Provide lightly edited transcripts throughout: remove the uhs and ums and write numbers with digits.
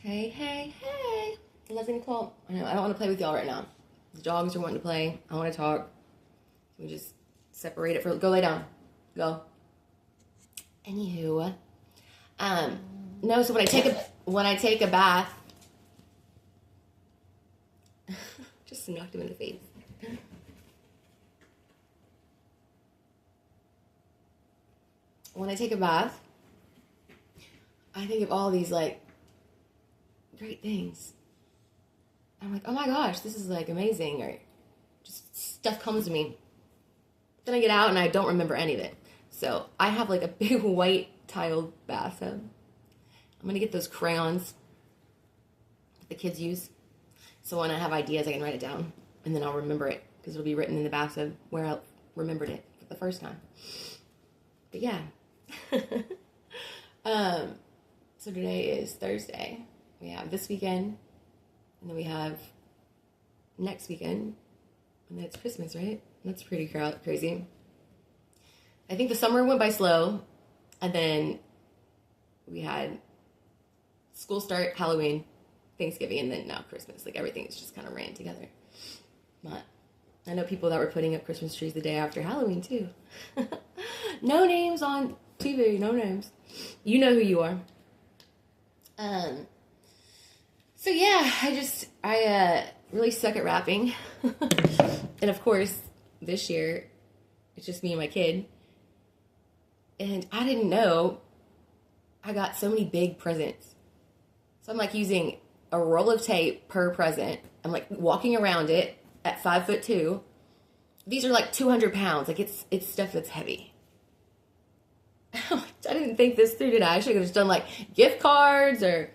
Hey, hey, hey. Leslie Nicole. I know, I don't want to play with y'all right now. The dogs are wanting to play. I want to talk. Can we just separate it for... Go lay down. Go. Anywho. No, so when I take a bath... just knocked him in the face. When I take a bath, I think of all these, like, great things. I'm like, oh my gosh, this is, like, amazing, or just stuff comes to me. Then I get out and I don't remember any of it. So I have, like, a big white tiled bathtub. I'm gonna get those crayons that the kids use. So when I have ideas, I can write it down, and then I'll remember it, because it'll be written in the bathtub where I remembered it for the first time. But yeah. So today is Thursday. We have this weekend, and then we have next weekend, and then it's Christmas, right? That's pretty crazy. I think the summer went by slow, and then we had school start, Halloween, Thanksgiving, and then now Christmas. Like, everything is just kind of ran together. But I know people that were putting up Christmas trees the day after Halloween, too. No names on TV, no names. You know who you are. So yeah, I really suck at rapping. And of course, this year, it's just me and my kid. And I didn't know I got so many big presents. So I'm like using a roll of tape per present. I'm like walking around it at 5'2". These are like 200 pounds. Like it's stuff that's heavy. I didn't think this through, did I? I should have just done like gift cards or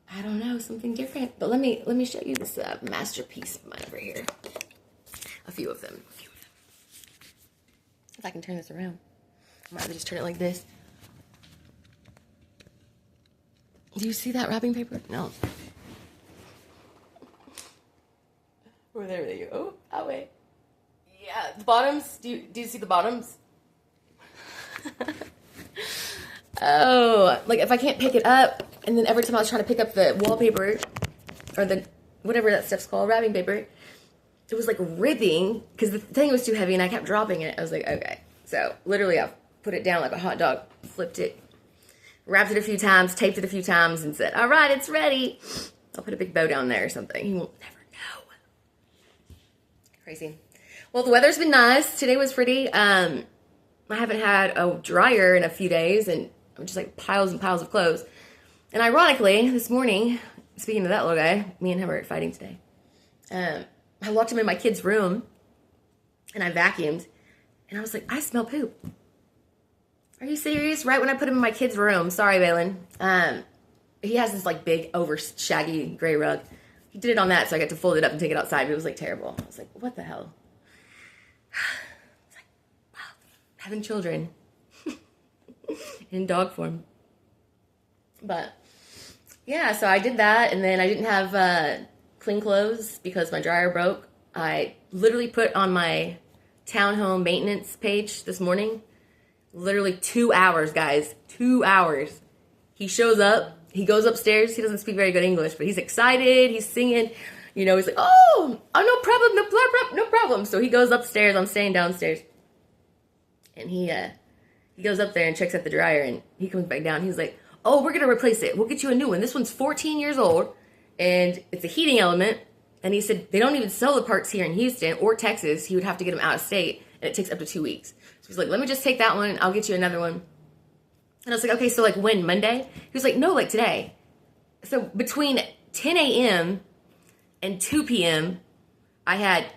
I don't know, something different. But let me show you this masterpiece of mine over here. A few of them. If I can turn this around, I might just turn it like this. Do you see that wrapping paper? No. Oh, there they go. Oh, that way. Yeah, the bottoms. Do you see the bottoms? Oh, like if I can't pick it up, and then every time I was trying to pick up the wallpaper, or the, whatever that stuff's called, wrapping paper, it was like ripping, because the thing was too heavy, and I kept dropping it. I was like, okay. So, literally, I put it down like a hot dog, flipped it, wrapped it a few times, taped it a few times, and said, all right, it's ready. I'll put a big bow down there or something. You won't never know. Crazy. Well, the weather's been nice. Today was pretty. I haven't had a dryer in a few days, and I'm just like piles and piles of clothes. And ironically, this morning, speaking of that little guy, me and him are fighting today. I walked him in my kid's room, and I vacuumed, and I was like, I smell poop. Are you serious? Right when I put him in my kid's room. Sorry, Balin. He has this like big, over shaggy gray rug. He did it on that, so I got to fold it up and take it outside. It was like terrible. I was like, what the hell? It's like, wow, having children in dog form. But yeah, so I did that, and then I didn't have clean clothes because my dryer broke. I literally put on my townhome maintenance page this morning. Literally 2 hours, guys. 2 hours. He shows up. He goes upstairs. He doesn't speak very good English, but he's excited. He's singing. You know, he's like, oh, no problem, no problem. So he goes upstairs. I'm staying downstairs. And he goes up there and checks out the dryer, and he comes back down. He's like, oh, we're going to replace it. We'll get you a new one. This one's 14 years old, and it's a heating element. And he said they don't even sell the parts here in Houston or Texas. He would have to get them out of state, and it takes up to 2 weeks. So he's like, let me just take that one, and I'll get you another one. And I was like, okay, so like when, Monday? He was like, no, like today. So between 10 a.m. and 2 p.m., I had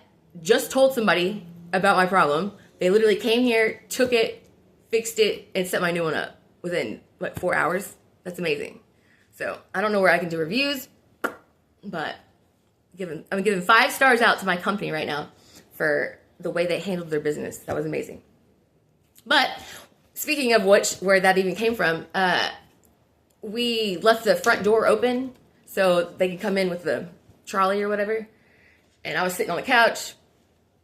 just told somebody about my problem. They literally came here, took it, fixed it, and set my new one up within, 4 hours? That's amazing. So I don't know where I can do reviews, but I'm giving 5 stars out to my company right now for the way they handled their business. That was amazing. But speaking of where that even came from, we left the front door open so they could come in with the trolley or whatever. And I was sitting on the couch,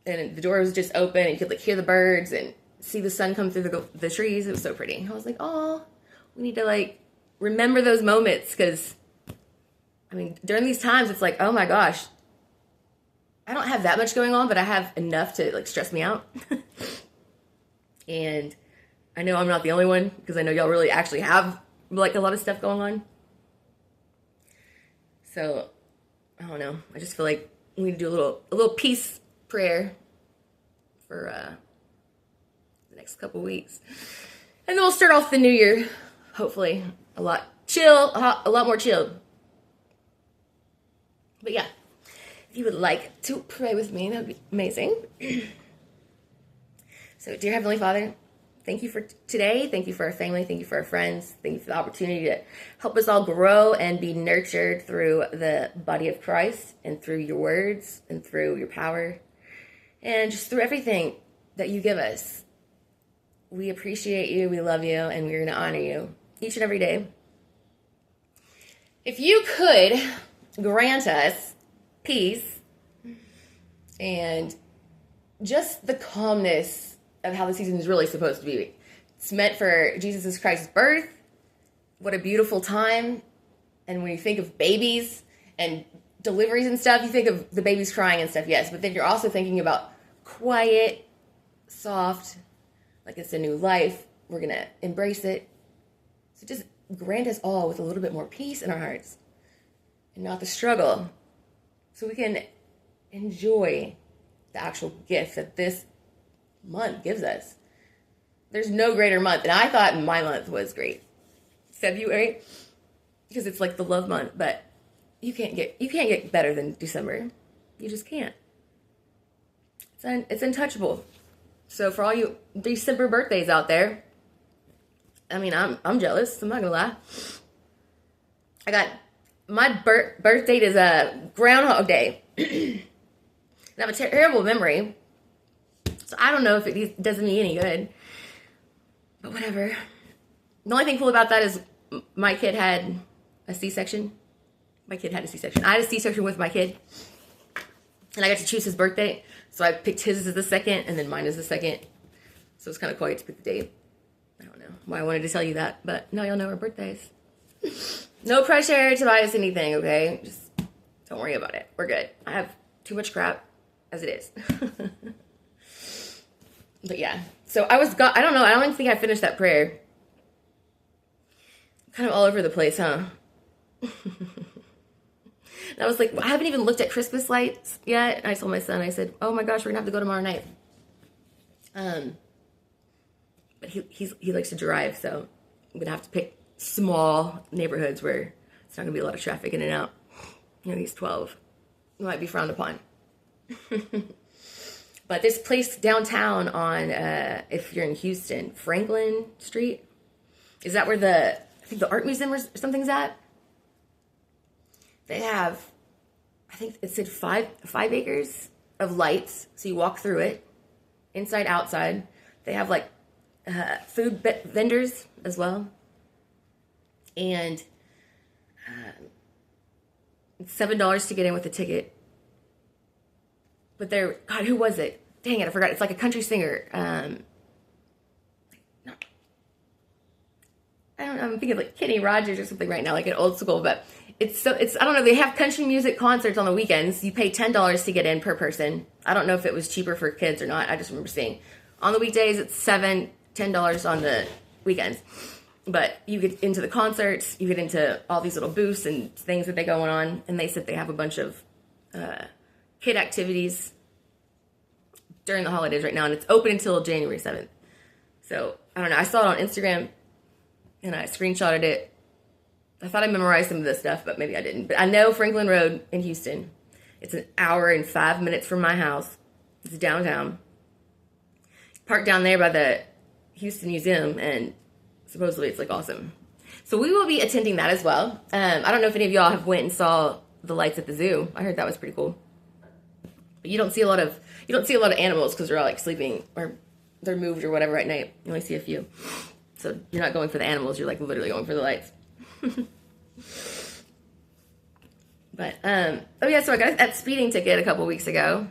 and the door was just open, and you could like hear the birds and see the sun come through the trees. It was so pretty. I was like, oh, we need to like remember those moments, because I mean, during these times, it's like, oh my gosh, I don't have that much going on, but I have enough to like stress me out. And I know I'm not the only one, because I know y'all really actually have like a lot of stuff going on. So I don't know. I just feel like we need to do a little peace prayer for the next couple weeks, and then we'll start off the new year, hopefully a lot more chilled. But yeah, if you would like to pray with me, that would be amazing. So, dear Heavenly Father, thank you for today. Thank you for our family. Thank you for our friends. Thank you for the opportunity to help us all grow and be nurtured through the body of Christ, and through your words, and through your power, and just through everything that you give us. We appreciate you, we love you, and we're going to honor you each and every day. If you could grant us peace and just the calmness of how the season is really supposed to be. It's meant for Jesus Christ's birth. What a beautiful time. And when you think of babies and deliveries and stuff, you think of the babies crying and stuff, yes. But then you're also thinking about quiet, soft, like it's a new life. We're going to embrace it. So just grant us all with a little bit more peace in our hearts and not the struggle, so we can enjoy the actual gift that this month gives us. There's no greater month, and I thought my month was great, February, because it's like the love month. But you can't get better than December. You just can't. It's untouchable. So for all you December birthdays out there, I mean, I'm jealous. I'm not gonna lie. I got my birth date is a Groundhog Day. I have a terrible memory, so I don't know if it does me any good. But whatever. The only thing cool about that is my kid had a C-section. My kid had a C-section. I had a C-section with my kid, and I got to choose his birthday. So I picked his as the second, and then mine as the second. So it's kind of quiet to pick the date. I don't know why I wanted to tell you that, but now y'all know our birthdays. No pressure to buy us anything, okay? Just don't worry about it. We're good. I have too much crap as it is. But yeah. So I don't know. I don't even think I finished that prayer. Kind of all over the place, huh? And I was like, well, I haven't even looked at Christmas lights yet. And I told my son, I said, oh my gosh, we're gonna have to go tomorrow night. But he likes to drive, so I'm gonna have to pick small neighborhoods where it's not gonna be a lot of traffic in and out. You know, he's 12. It might be frowned upon. But this place downtown on, if you're in Houston, Franklin Street, is that where I think the art museum or something's at? They have, I think it said 5 acres of lights. So you walk through it, inside, outside. They have like food vendors as well. And it's $7 to get in with a ticket. But God, who was it? Dang it, I forgot. It's like a country singer. I don't know, I'm thinking of like Kenny Rogers or something right now, like an old school, but it's I don't know, they have country music concerts on the weekends. You pay $10 to get in per person. I don't know if it was cheaper for kids or not. I just remember seeing. On the weekdays, it's $10 on the weekends. But you get into the concerts, you get into all these little booths and things that they go on, and they said they have a bunch of kid activities during the holidays right now, and it's open until January 7th. So, I don't know, I saw it on Instagram, and I screenshotted it. I thought I memorized some of this stuff, but maybe I didn't. But I know Franklin Road in Houston. It's an hour and 5 minutes from my house. It's downtown. Parked down there by the Houston Museum, and supposedly it's like awesome. So we will be attending that as well. I don't know if any of y'all have went and saw the lights at the zoo. I heard that was pretty cool. But you don't see a lot of animals because they're all like sleeping or they're moved or whatever at night. You only see a few. So you're not going for the animals, you're like literally going for the lights. But oh yeah, so I got that speeding ticket a couple weeks ago.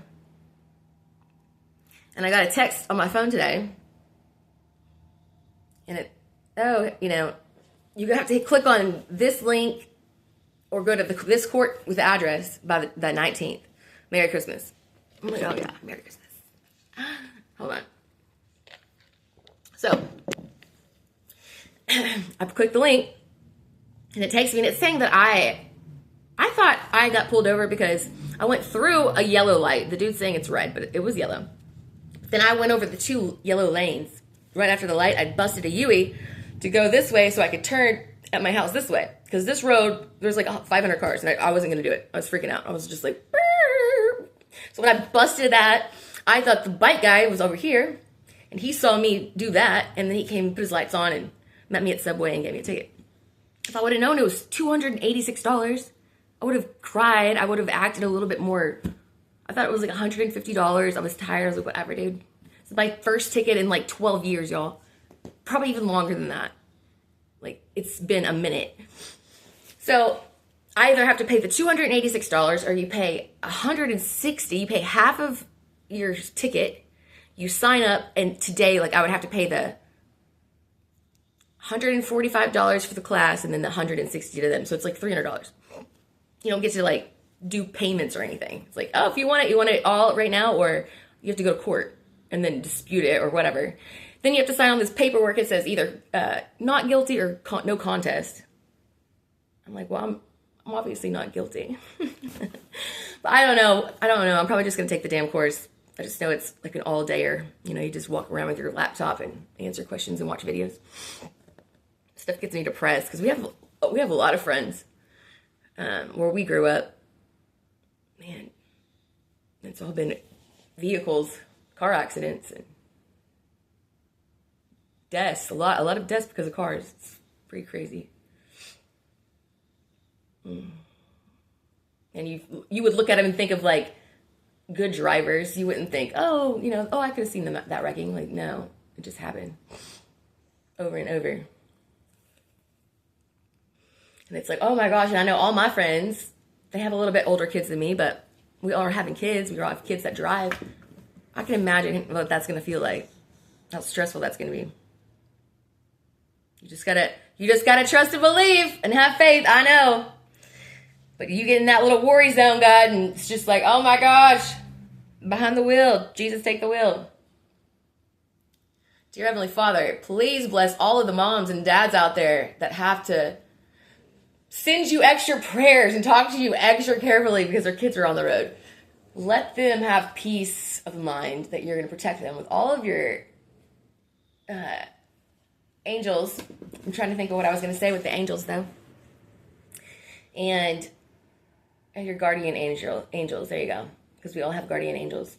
And I got a text on my phone today. And you have to click on this link or go to this court with the address by the 19th. Merry Christmas. I'm like, oh yeah, Merry Christmas. Hold on. So, I click the link, and it takes me, and it's saying that I thought I got pulled over because I went through a yellow light. The dude's saying it's red, but it was yellow. Then I went over the 2 yellow lanes. Right after the light, I busted a U-turn to go this way so I could turn at my house this way. Because this road, there's like 500 cars, and I wasn't going to do it. I was freaking out. I was just like, burr. So when I busted that, I thought the bike guy was over here, and he saw me do that, and then he came and put his lights on and met me at Subway and gave me a ticket. If I would have known it was $286, I would have cried. I would have acted a little bit more. I thought it was like $150. I was tired. I was like, whatever, dude. It's my first ticket in like 12 years, y'all. Probably even longer than that. Like, it's been a minute. So, I either have to pay the $286 or you pay $160. You pay half of your ticket. You sign up, and today, like, I would have to pay the $145 for the class and then the $160 to them. So, it's like $300. You don't get to, like, do payments or anything. It's like, oh, if you want it all right now, or you have to go to court and then dispute it or whatever. Then you have to sign on this paperwork. It says either not guilty or no contest. I'm like, well, I'm obviously not guilty. But I don't know. I'm probably just going to take the damn course. I just know it's like an all-dayer. You know, you just walk around with your laptop and answer questions and watch videos. Stuff gets me depressed because we have a lot of friends where we grew up. Man, it's all been vehicles, car accidents, and deaths. A lot of deaths because of cars. It's pretty crazy. And you would look at them and think of like good drivers. You wouldn't think, oh, I could have seen them that wrecking. Like, no, it just happened over and over. And it's like, oh my gosh, and I know all my friends, they have a little bit older kids than me, but we all are having kids. We all have kids that drive. I can imagine what that's going to feel like, how stressful that's going to be. You just gotta trust and believe and have faith. I know. But you get in that little worry zone, God, and it's just like, oh my gosh, behind the wheel. Jesus, take the wheel. Dear Heavenly Father, please bless all of the moms and dads out there that have to send you extra prayers and talk to you extra carefully because their kids are on the road. Let them have peace of mind that you're going to protect them with all of your angels. I'm trying to think of what I was going to say with the angels, though. And your guardian angels, there you go. Because we all have guardian angels.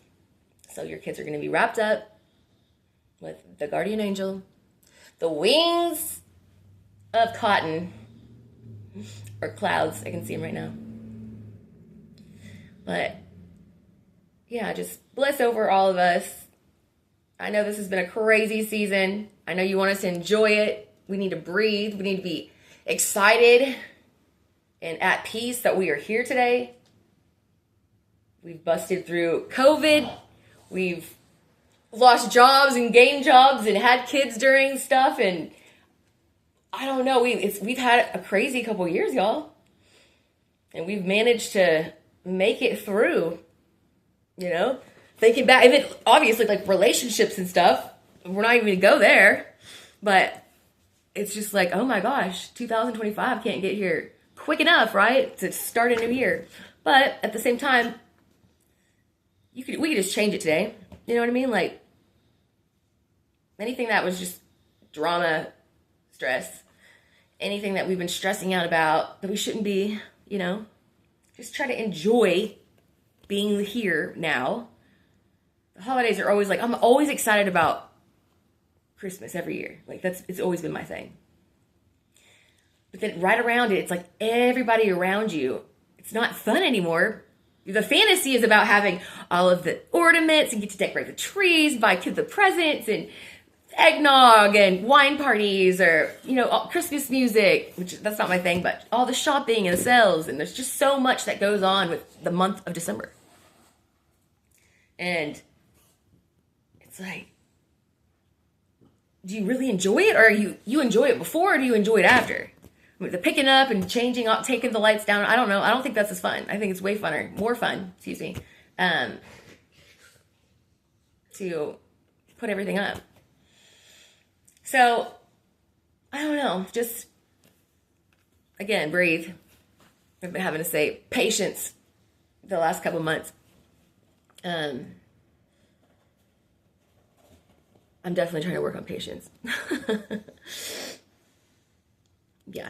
So your kids are going to be wrapped up with the guardian angel, the wings of cotton, or clouds. I can see them right now. But yeah, just bless over all of us. I know this has been a crazy season. I know you want us to enjoy it. We need to breathe. We need to be excited and at peace that we are here today. We've busted through COVID. We've lost jobs and gained jobs and had kids during stuff. And I don't know. We've had a crazy couple years, y'all. And we've managed to make it through, thinking back. And then obviously like relationships and stuff, we're not even going to go there. But it's just like, oh my gosh, 2025 can't get here quick enough, right? To start a new year. But at the same time, we could just change it today. You know what I mean? Like anything that was just drama, stress, anything that we've been stressing out about that we shouldn't be, just try to enjoy being here now. The holidays are always like, I'm always excited about Christmas every year. Like it's always been my thing. But then right around it, it's like everybody around you, it's not fun anymore. The fantasy is about having all of the ornaments and get to decorate the trees, buy kids the presents and eggnog and wine parties or, Christmas music, which that's not my thing, but all the shopping and the sales. And there's just so much that goes on with the month of December. And it's like, do you really enjoy it? Or you enjoy it before or do you enjoy it after? the picking up and changing, taking the lights down. I don't know. I don't think that's as fun. I think it's way funner, more fun, excuse me, to put everything up. So, I don't know. Just, again, breathe. I've been having to say patience the last couple months. I'm definitely trying to work on patience. Yeah.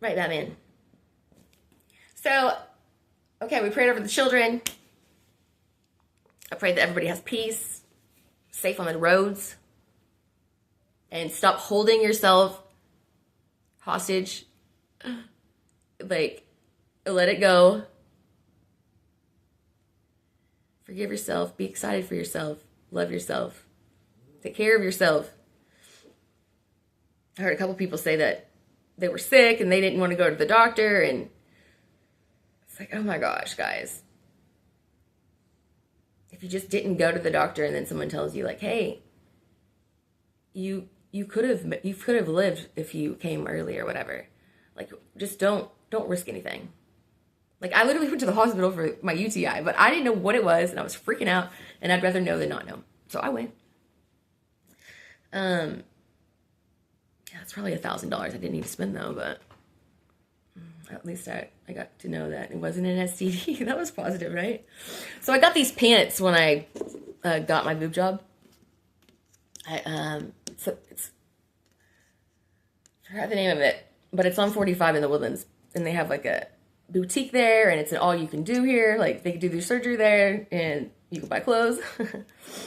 Right, Batman. So, okay, we prayed over the children. I prayed that everybody has peace, safe on the roads, and stop holding yourself hostage. Like, let it go. Forgive yourself. Be excited for yourself. Love yourself. Take care of yourself. I heard a couple people say that they were sick and they didn't want to go to the doctor, and it's like, oh my gosh, guys. If you just didn't go to the doctor and then someone tells you like, hey, you could have lived if you came early or whatever. Like, just don't risk anything. Like, I literally went to the hospital for my UTI, but I didn't know what it was, and I was freaking out, and I'd rather know than not know. So I went. Yeah, it's probably $1,000 I didn't need to spend though, but at least I got to know that it wasn't an STD. That was positive, right? So I got these pants when I got my boob job. It's I forgot the name of it, but it's on 45 in the Woodlands, and they have like a boutique there, and it's an all-you-can-do here. Like, they could do their surgery there, and you could buy clothes,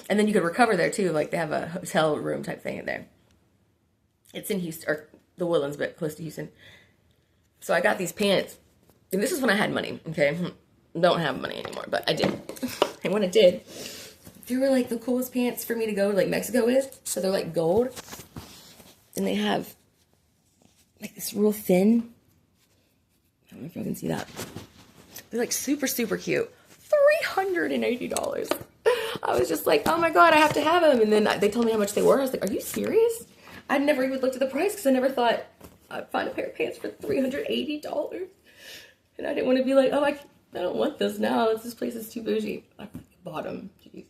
and then you could recover there too. Like, they have a hotel room type thing in there. It's in Houston, or the Woodlands, but close to Houston. So I got these pants, and this is when I had money, okay? Don't have money anymore, but I did. And when I did, they were like the coolest pants for me to go to like Mexico with. So they're like gold, and they have like this real thin. I don't know if you can see that. They're like super, super cute. $380. I was just like, oh my God, I have to have them. And then they told me how much they were. I was like, are you serious? I never even looked at the price because I never thought I'd find a pair of pants for $380. And I didn't want to be like, oh, I don't want this now. This place is too bougie. I bought them. Jeez.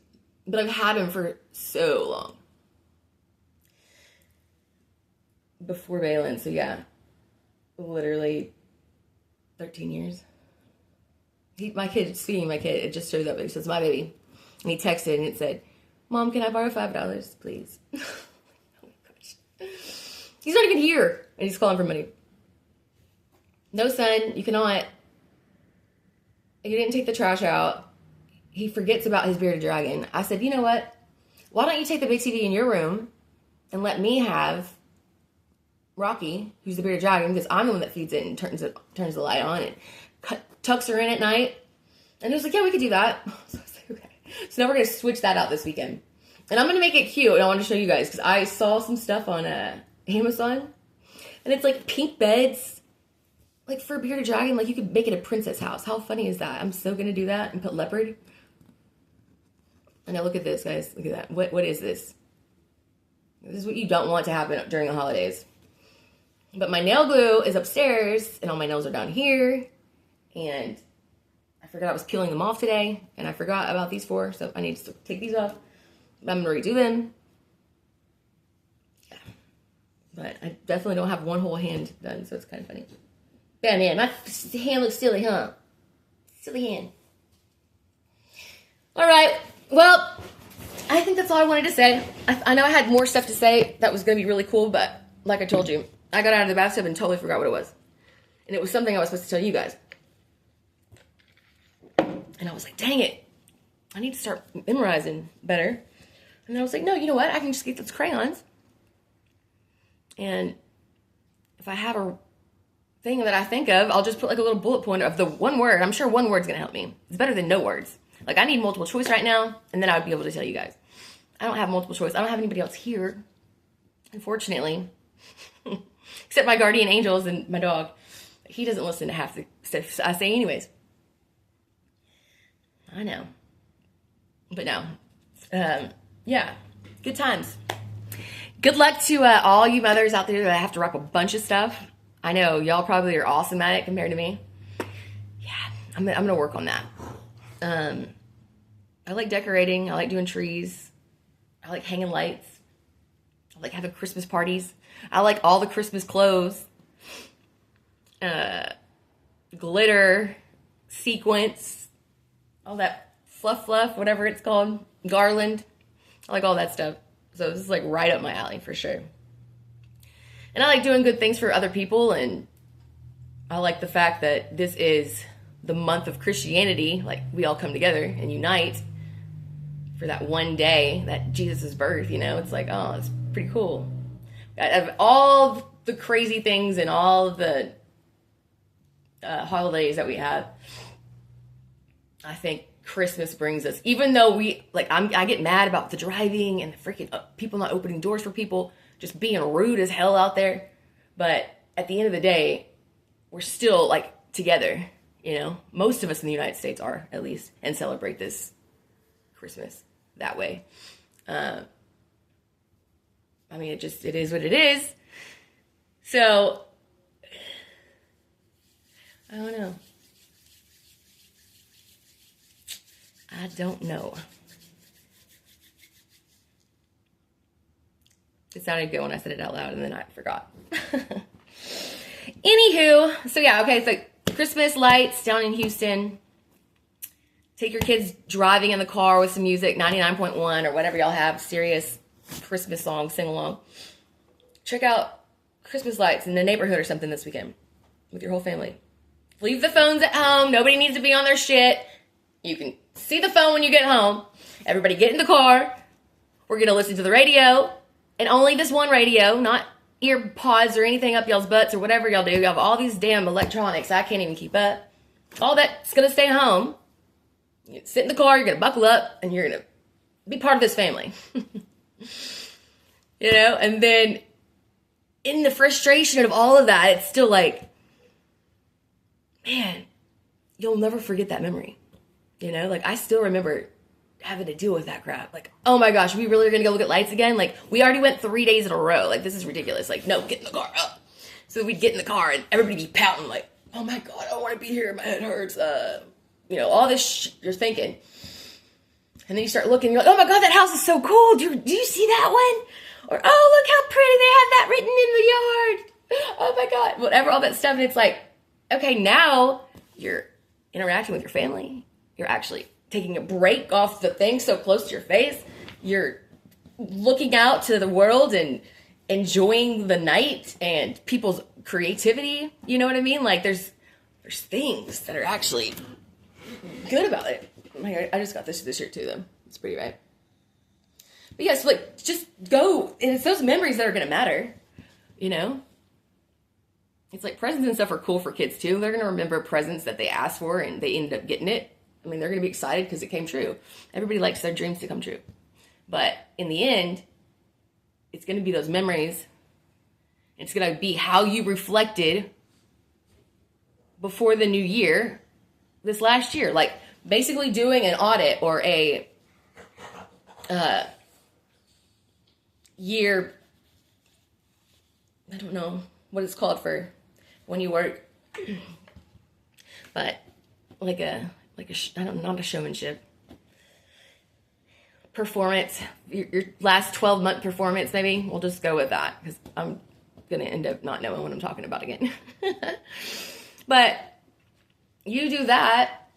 But I've had them for so long. Before Balin, so yeah. Literally 13 years. My kid, it just showed up. It says, my baby. And he texted and it said, Mom, can I borrow $5, please? Oh my gosh. He's not even here. And he's calling for money. No, son, you cannot. You didn't take the trash out. He forgets about his bearded dragon. I said, you know what? Why don't you take the big TV in your room and let me have Rocky, who's the bearded dragon, because I'm the one that feeds it and turns the light on and tucks her in at night. And he was like, yeah, we could do that. So I was like, okay. So now we're going to switch that out this weekend. And I'm going to make it cute, and I want to show you guys, because I saw some stuff on Amazon. And it's like pink beds, like for a bearded dragon, like you could make it a princess house. How funny is that? I'm so going to do that and put leopard. And now look at this, guys. Look at that. What is this? This is what you don't want to happen during the holidays. But my nail glue is upstairs, and all my nails are down here. And I forgot I was peeling them off today, and I forgot about these 4, so I need to take these off. I'm going to redo them. Yeah. But I definitely don't have one whole hand done, so it's kind of funny. Yeah, man, my hand looks silly, huh? Silly hand. All right. Well, I think that's all I wanted to say. I know I had more stuff to say that was going to be really cool, but like I told you, I got out of the bathtub and totally forgot what it was. And it was something I was supposed to tell you guys. And I was like, dang it. I need to start memorizing better. And then I was like, no, you know what? I can just get those crayons. And if I have a thing that I think of, I'll just put like a little bullet point of the one word. I'm sure one word's going to help me. It's better than no words. Like, I need multiple choice right now, and then I would be able to tell you guys. I don't have multiple choice. I don't have anybody else here, unfortunately. Except my guardian angels and my dog. He doesn't listen to half the stuff I say anyways. I know. But no. Yeah. Good times. Good luck to all you mothers out there that have to wrap a bunch of stuff. I know y'all probably are awesome at it compared to me. Yeah, I'm gonna work on that. I like decorating. I like doing trees. I like hanging lights. I like having Christmas parties. I like all the Christmas clothes. Glitter, sequins, all that fluff, whatever it's called, garland. I like all that stuff. So this is like right up my alley for sure. And I like doing good things for other people, and I like the fact that this is the month of Christianity. Like, we all come together and unite for that one day, that Jesus' birth, It's like, oh, it's pretty cool. Out of all the crazy things and all the holidays that we have, I think Christmas brings us, even though I get mad about the driving and the freaking people not opening doors for people, just being rude as hell out there. But at the end of the day, we're still like together, Most of us in the United States are, at least, and celebrate this Christmas that way. I mean, it is what it is. So, I don't know. It sounded good when I said it out loud, and then I forgot. Anywho, so yeah, okay, so Christmas lights down in Houston. Take your kids driving in the car with some music, 99.1 or whatever y'all have, serious Christmas songs, sing along. Check out Christmas lights in the neighborhood or something this weekend with your whole family. Leave the phones at home. Nobody needs to be on their shit. You can see the phone when you get home. Everybody get in the car. We're going to listen to the radio. And only this one radio, not ear pods or anything up y'all's butts or whatever y'all do. You have all these damn electronics. I can't even keep up. All that's going to stay home. You sit in the car, you're going to buckle up, and you're going to be part of this family. And then in the frustration of all of that, it's still like, man, you'll never forget that memory. Like, I still remember having to deal with that crap. Like, oh my gosh, we really are going to go look at lights again? Like, we already went 3 days in a row. Like, this is ridiculous. Like, no, get in the car. Up. So we'd get in the car and everybody be pouting like, oh my God, I don't want to be here. My head hurts. All this you're thinking. And then you start looking, you're like, oh my God, that house is so cool. Do you see that one? Or, oh, look how pretty they have that written in the yard. Oh my God. Whatever, all that stuff. And it's like, okay, now you're interacting with your family. You're actually taking a break off the thing so close to your face. You're looking out to the world and enjoying the night and people's creativity. You know what I mean? Like, there's things that are actually good about it. I just got this shirt too, though. It's pretty, right? But yes, just go. And it's those memories that are going to matter, It's like presents and stuff are cool for kids too. They're going to remember presents that they asked for and they ended up getting it. I mean, they're going to be excited because it came true. Everybody likes their dreams to come true. But in the end, it's going to be those memories. It's going to be how you reflected before the new year, this last year. Like, basically doing an audit or a year, I don't know what it's called for when you work, but not a showmanship. Performance, your last 12-month performance, maybe. We'll just go with that because I'm going to end up not knowing what I'm talking about again. But you do that,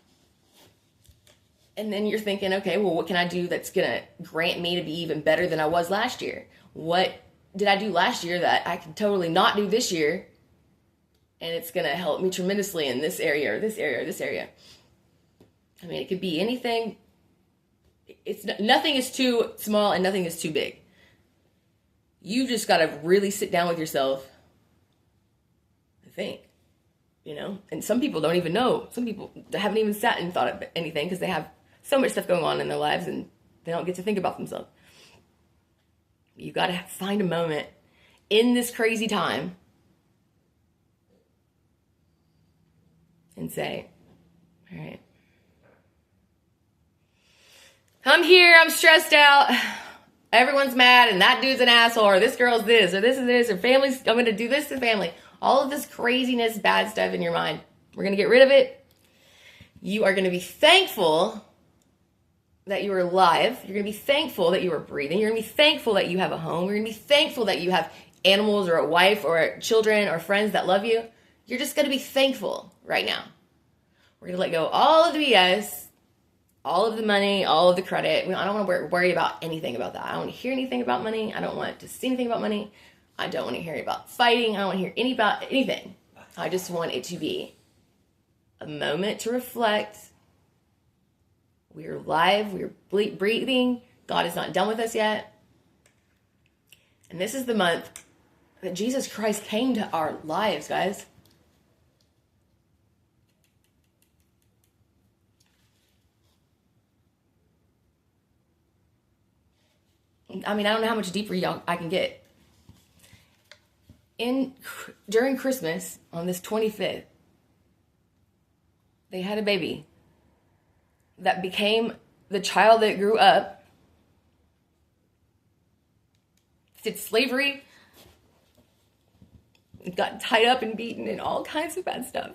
and then you're thinking, okay, well, what can I do that's going to grant me to be even better than I was last year? What did I do last year that I can totally not do this year? And it's going to help me tremendously in this area or this area or this area. I mean, it could be anything. Nothing is too small and nothing is too big. You just got to really sit down with yourself and think, And some people don't even know. Some people haven't even sat and thought of anything because they have so much stuff going on in their lives and they don't get to think about themselves. You got to find a moment in this crazy time and say, all right, I'm here, I'm stressed out, everyone's mad and that dude's an asshole or this girl's this or this is this or family's, I'm going to do this to family. All of this craziness, bad stuff in your mind. We're going to get rid of it. You are going to be thankful that you are alive. You're going to be thankful that you are breathing. You're going to be thankful that you have a home. You're going to be thankful that you have animals or a wife or children or friends that love you. You're just going to be thankful right now. We're going to let go of all of the BS, all of the money, all of the credit. I don't want to worry about anything about that. I don't want to hear anything about money. I don't want to see anything about money. I don't want to hear about fighting. I don't want to hear about anything. I just want it to be a moment to reflect. We are alive. We are breathing. God is not done with us yet. And this is the month that Jesus Christ came to our lives, guys. I mean, I don't know how much deeper I can get. During Christmas, on this 25th, they had a baby that became the child that grew up, did slavery, got tied up and beaten and all kinds of bad stuff.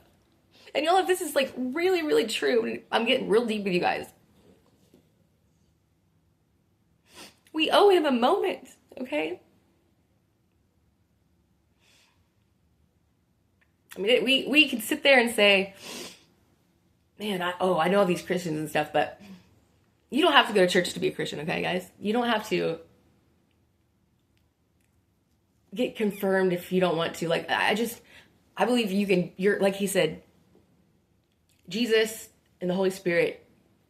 And y'all, if this is like really, really true, I'm getting real deep with you guys. We owe him a moment, okay? I mean, we can sit there and say, man, I know all these Christians and stuff, but you don't have to go to church to be a Christian, okay, guys? You don't have to get confirmed if you don't want to. Like, I believe you're, like he said, Jesus and the Holy Spirit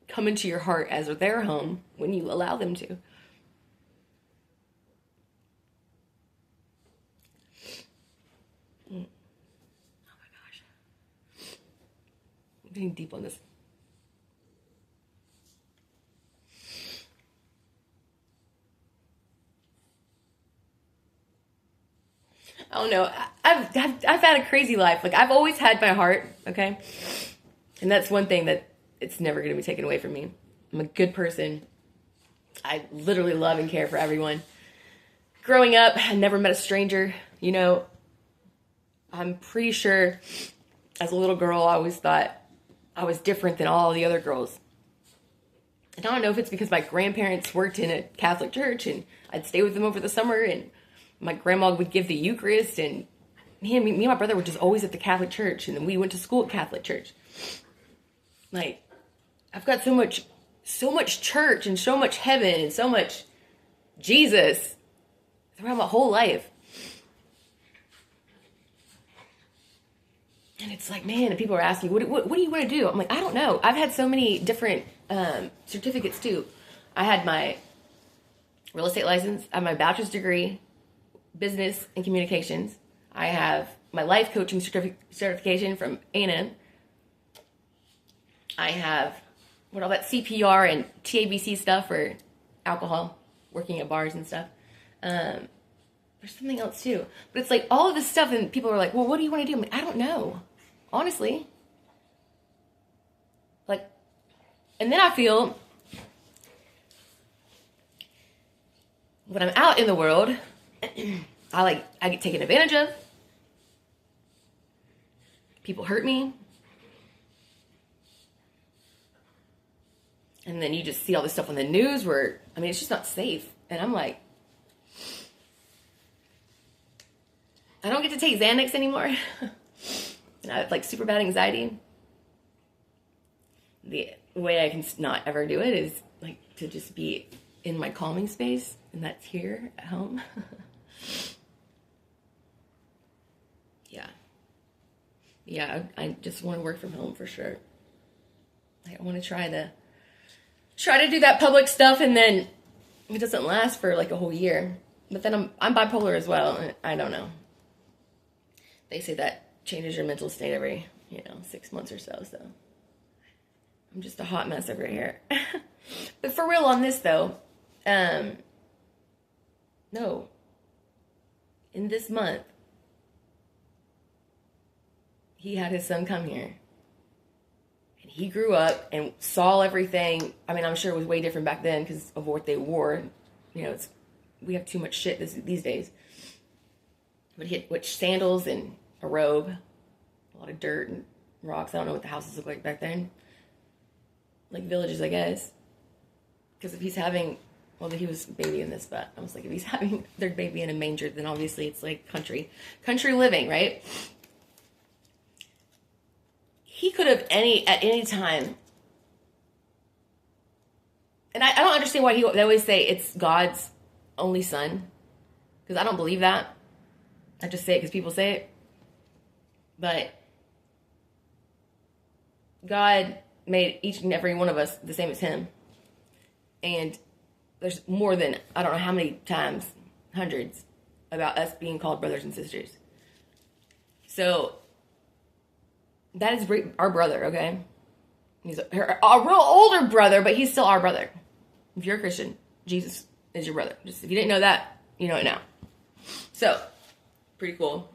come into your heart as their home when you allow them to. Getting deep on this. I don't know. I've had a crazy life. Like, I've always had my heart, okay? And that's one thing that it's never going to be taken away from me. I'm a good person. I literally love and care for everyone. Growing up, I never met a stranger. You know, I'm pretty sure as a little girl, I always thought I was different than all the other girls. And I don't know if it's because my grandparents worked in a Catholic church and I'd stay with them over the summer and my grandma would give the Eucharist and me and my brother were just always at the Catholic church and then we went to school at Catholic church. Like, I've got so much church and so much heaven and so much Jesus throughout my whole life. And it's like, man, and people are asking, what do you want to do? I'm like, I don't know. I've had so many different certificates too. I had my real estate license. I have my bachelor's degree, business and communications. I have my life coaching certification from A&M. I have all that CPR and TABC stuff for alcohol, working at bars and stuff. There's something else too. But it's like all of this stuff and people are like, well, what do you want to do? I'm like, I don't know. Honestly. Like, and then I feel when I'm out in the world, I get taken advantage of. People hurt me. And then you just see all this stuff on the news where, I mean, it's just not safe. And I'm like, I don't get to take Xanax anymore. And I have like super bad anxiety. The way I can not ever do it is like to just be in my calming space, and that's here at home. Yeah, I just want to work from home for sure. I want to try to do that public stuff, and then it doesn't last for like a whole year. But then I'm bipolar as well, and I don't know. They say that changes your mental state every, 6 months or so. So I'm just a hot mess over here. But for real on this though, no. In this month, he had his son come here. And he grew up and saw everything. I mean, I'm sure it was way different back then because of what they wore. It's we have too much shit these days. But he had which sandals and a robe, a lot of dirt and rocks. I don't know what the houses look like back then. Like villages, I guess. Because if he's having, well, he was a baby in this, but I was like, if he's having their baby in a manger, then obviously it's like country living, right? He could have at any time, and I don't understand why they always say it's God's only son, because I don't believe that. I just say it because people say it. But God made each and every one of us the same as him. And there's more than, I don't know how many times, hundreds, about us being called brothers and sisters. So, that is our brother, okay? He's a real older brother, but he's still our brother. If you're a Christian, Jesus is your brother. Just if you didn't know that, you know it now. So, pretty cool.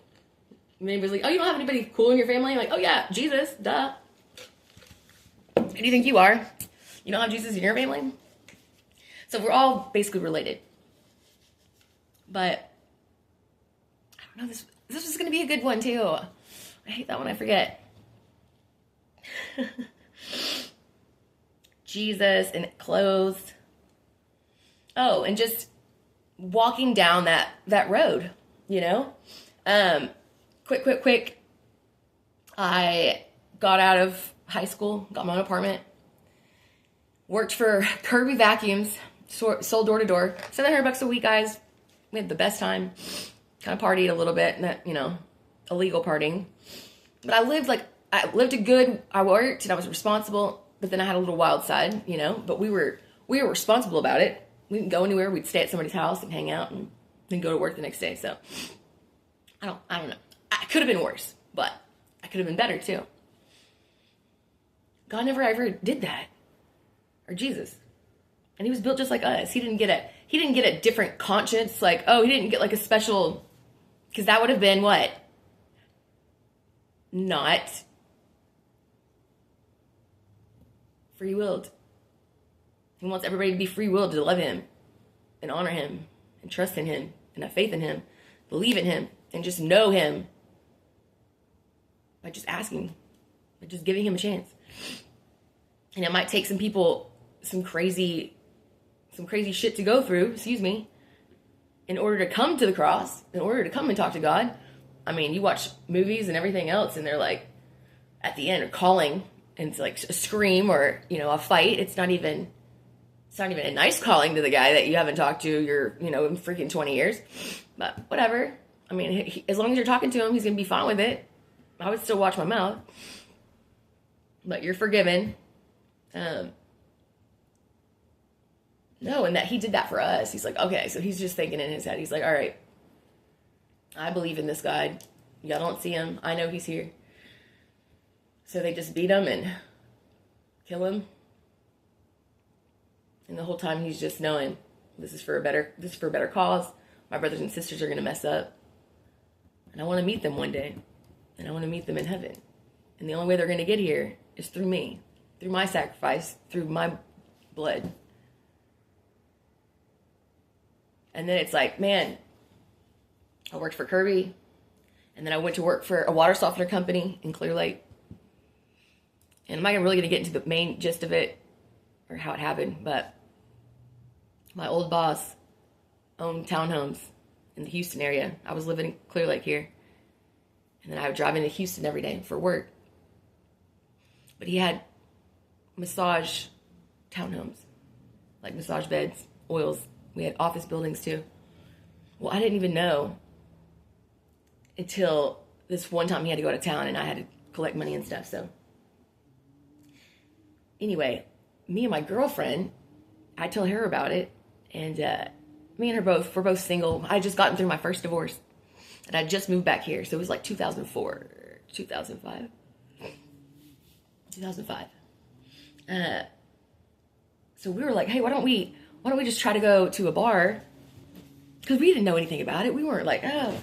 Anybody's like, oh, you don't have anybody cool in your family? I'm like, oh yeah, Jesus, duh. Who do you think you are? You don't have Jesus in your family? So we're all basically related. But, I don't know, this is going to be a good one too. I hate that when I forget. Jesus and clothes. Oh, and just walking down that road, you know? Quick. I got out of high school, got my own apartment, worked for Kirby Vacuums, sold door to door, $700 a week, guys. We had the best time. Kind of partied a little bit, you know, illegal partying. But I lived I worked and I was responsible, but then I had a little wild side, you know, but we were responsible about it. We didn't go anywhere. We'd stay at somebody's house and hang out and then go to work the next day. So I don't know. I could have been worse, but I could have been better too. God never ever did that. Or Jesus. And he was built just like us. He didn't get a different conscience. Like, oh, he didn't get like a special, because that would have been what? Not free-willed. He wants everybody to be free-willed to love him and honor him and trust in him and have faith in him, believe in him, and just know him by just asking, by just giving him a chance. And it might take some people some crazy shit to go through, in order to come to the cross, in order to come and talk to God. I mean, you watch movies and everything else, and they're like, at the end, are calling, and it's like a scream or, you know, a fight. It's not even a nice calling to the guy that you haven't talked to, in freaking 20 years. But whatever. I mean, as long as you're talking to him, he's going to be fine with it. I would still watch my mouth. But you're forgiven. No, and that he did that for us. He's like, okay, so he's just thinking in his head. He's like, all right, I believe in this God. Y'all don't see him. I know he's here. So they just beat him and kill him. And the whole time he's just knowing this is for a better cause. My brothers and sisters are going to mess up. And I want to meet them one day. And I want to meet them in heaven. And the only way they're going to get here is through me. Through my sacrifice. Through my blood. And then it's like, man, I worked for Kirby. And then I went to work for a water softener company in Clear Lake. And I'm not really going to get into the main gist of it or how it happened, but my old boss owned townhomes in the Houston area. I was living in Clear Lake here. And then I would drive into Houston every day for work. But he had massage townhomes, like massage beds, oils. We had office buildings too. Well, I didn't even know until this one time he had to go out of town and I had to collect money and stuff. So anyway, me and my girlfriend, I tell her about it. And me and her we're both single. I had just gotten through my first divorce. And I just moved back here. So it was like 2004, 2005. So we were like, hey, why don't we just try to go to a bar? Because we didn't know anything about it. We weren't like, oh,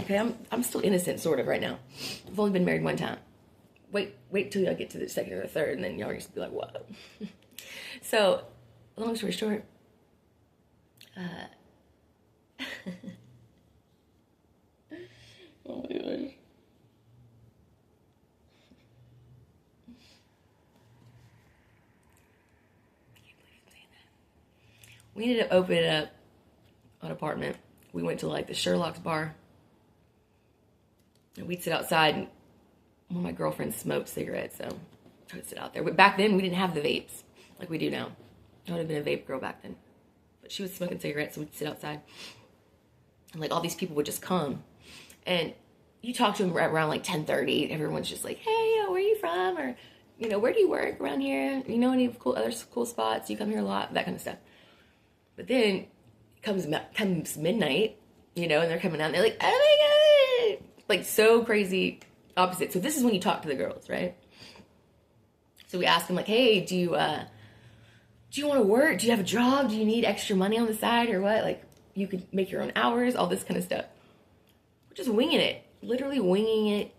okay, I'm still innocent sort of right now. I've only been married one time. Wait till y'all get to the second or the third, and then y'all are just be like, whoa. So, long story short, Oh my gosh. We ended up opening up an apartment. We went to like the Sherlock's bar. And we'd sit outside, and one of my girlfriends smoked cigarettes, so I tried to sit out there. But back then, we didn't have the vapes like we do now. I would have been a vape girl back then. But she was smoking cigarettes, so we'd sit outside. And like all these people would just come. And you talk to them around like 10:30. Everyone's just like, hey, where are you from? Or, where do you work around here? You know any other cool spots? You come here a lot? That kind of stuff. But then comes midnight, and they're coming out and they're like, oh my God. Like so crazy opposite. So this is when you talk to the girls, right? So we ask them like, hey, do you want to work? Do you have a job? Do you need extra money on the side or what? Like you could make your own hours, all this kind of stuff. We're just winging it, literally winging it.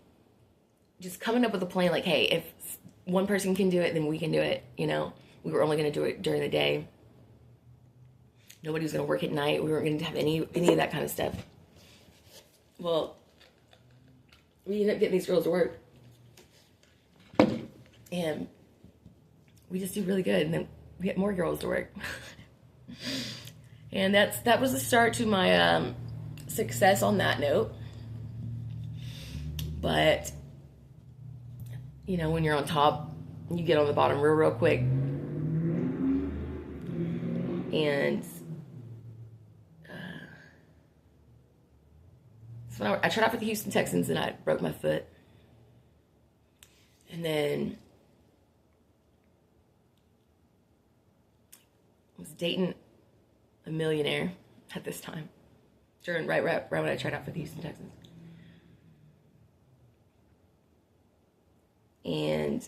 Just coming up with a plan like, hey, if one person can do it, then we can do it. We were only going to do it during the day. Nobody was going to work at night. We weren't going to have any of that kind of stuff. Well, we ended up getting these girls to work. And we just do really good. And then we get more girls to work. And that was the start to my success on that note. But, when you're on top, you get on the bottom real quick. And so I tried out for the Houston Texans and I broke my foot. And then I was dating a millionaire at this time. Right when I tried out for the Houston Texans. And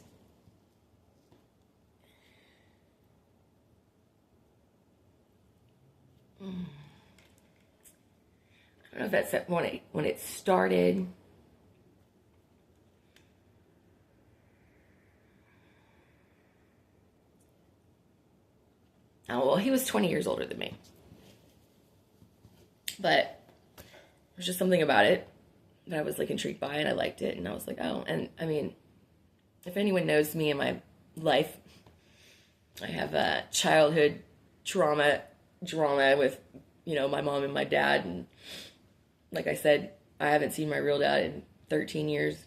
I don't know if that's when it started. Oh, well, he was 20 years older than me. But there's just something about it that I was like intrigued by and I liked it. And I was like, oh, and I mean, if anyone knows me in my life, I have a childhood drama with, my mom and my dad. And like I said, I haven't seen my real dad in 13 years.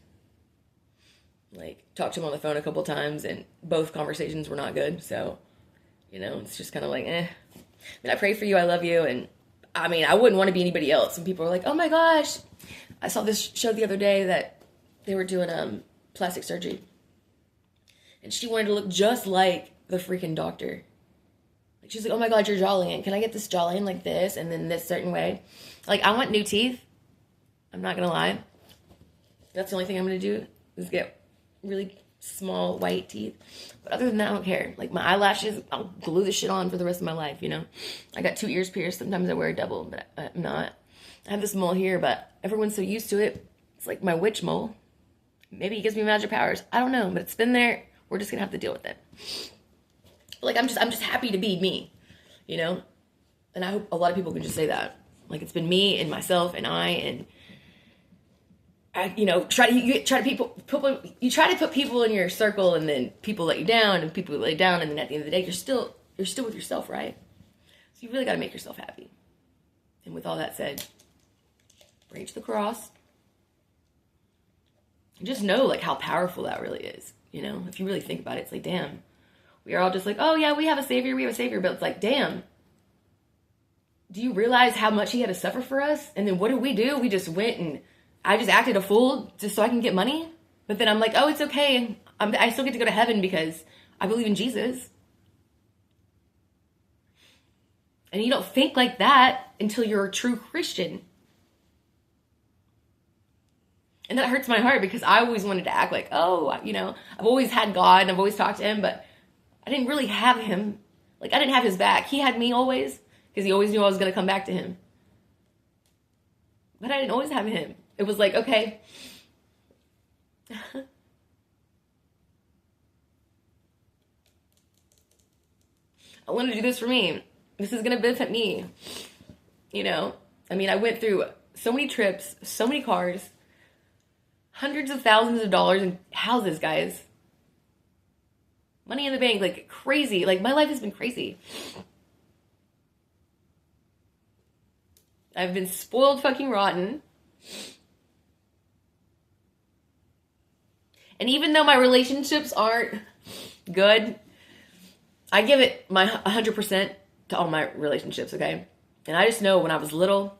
Like, talked to him on the phone a couple times, and both conversations were not good. So, it's just kind of like, eh. I pray for you. I love you. And, I mean, I wouldn't want to be anybody else. And people are like, oh, my gosh. I saw this show the other day that they were doing plastic surgery. And she wanted to look just like the freaking doctor. Like, she's like, oh, my God, your jawline. Can I get this jawline like this and then this certain way? Like, I want new teeth. I'm not going to lie. That's the only thing I'm going to do is get really small white teeth. But other than that, I don't care. Like, my eyelashes, I'll glue this shit on for the rest of my life, I got 2 ears pierced. Sometimes I wear a double, but I'm not. I have this mole here, but everyone's so used to it. It's like my witch mole. Maybe it gives me magic powers. I don't know, but it's been there. We're just going to have to deal with it. Like, I'm just happy to be me, And I hope a lot of people can just say that. Like, it's been me and myself and I try to put people in your circle, and then people let you down, and people let you down, and then at the end of the day, you're still with yourself, right? So you really got to make yourself happy. And with all that said, reach the cross. And just know, like, how powerful that really is. If you really think about it, it's like, damn. We are all just like, oh, yeah, we have a savior. But it's like, damn. Do you realize how much he had to suffer for us? And then what did we do? We just went and I just acted a fool just so I can get money. But then I'm like, oh, it's okay. I still get to go to heaven because I believe in Jesus. And you don't think like that until you're a true Christian. And that hurts my heart because I always wanted to act like, oh, I've always had God and I've always talked to him, but I didn't really have him. Like, I didn't have his back. He had me always because he always knew I was going to come back to him. But I didn't always have him. It was like, okay. I want to do this for me. This is going to benefit me. I mean, I went through so many trips, so many cars, hundreds of thousands of dollars in houses, guys. Money in the bank, like crazy. Like, my life has been crazy. I've been spoiled fucking rotten. And even though my relationships aren't good, I give it my 100% to all my relationships, okay? And I just know when I was little,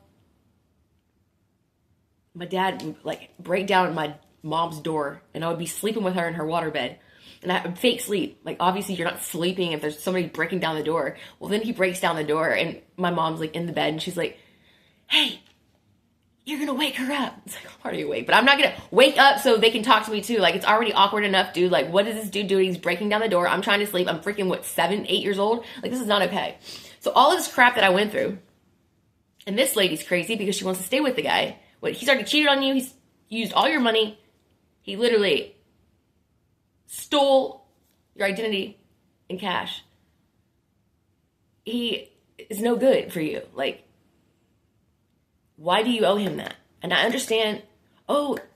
my dad would like break down my mom's door, and I would be sleeping with her in her waterbed. And I would fake sleep. Like, obviously you're not sleeping if there's somebody breaking down the door. Well, then he breaks down the door, and my mom's like in the bed, and she's like, hey, you're gonna wake her up. It's like, I'm already awake, but I'm not gonna wake up so they can talk to me too. Like, it's already awkward enough, dude. Like, what is this dude doing? He's breaking down the door. I'm trying to sleep. I'm freaking, 7, 8 years old? Like, this is not okay. So all of this crap that I went through, and this lady's crazy because she wants to stay with the guy. He's already cheated on you. He's used all your money. He literally stole your identity in cash. He is no good for you. Like, why do you owe him that? And I understand,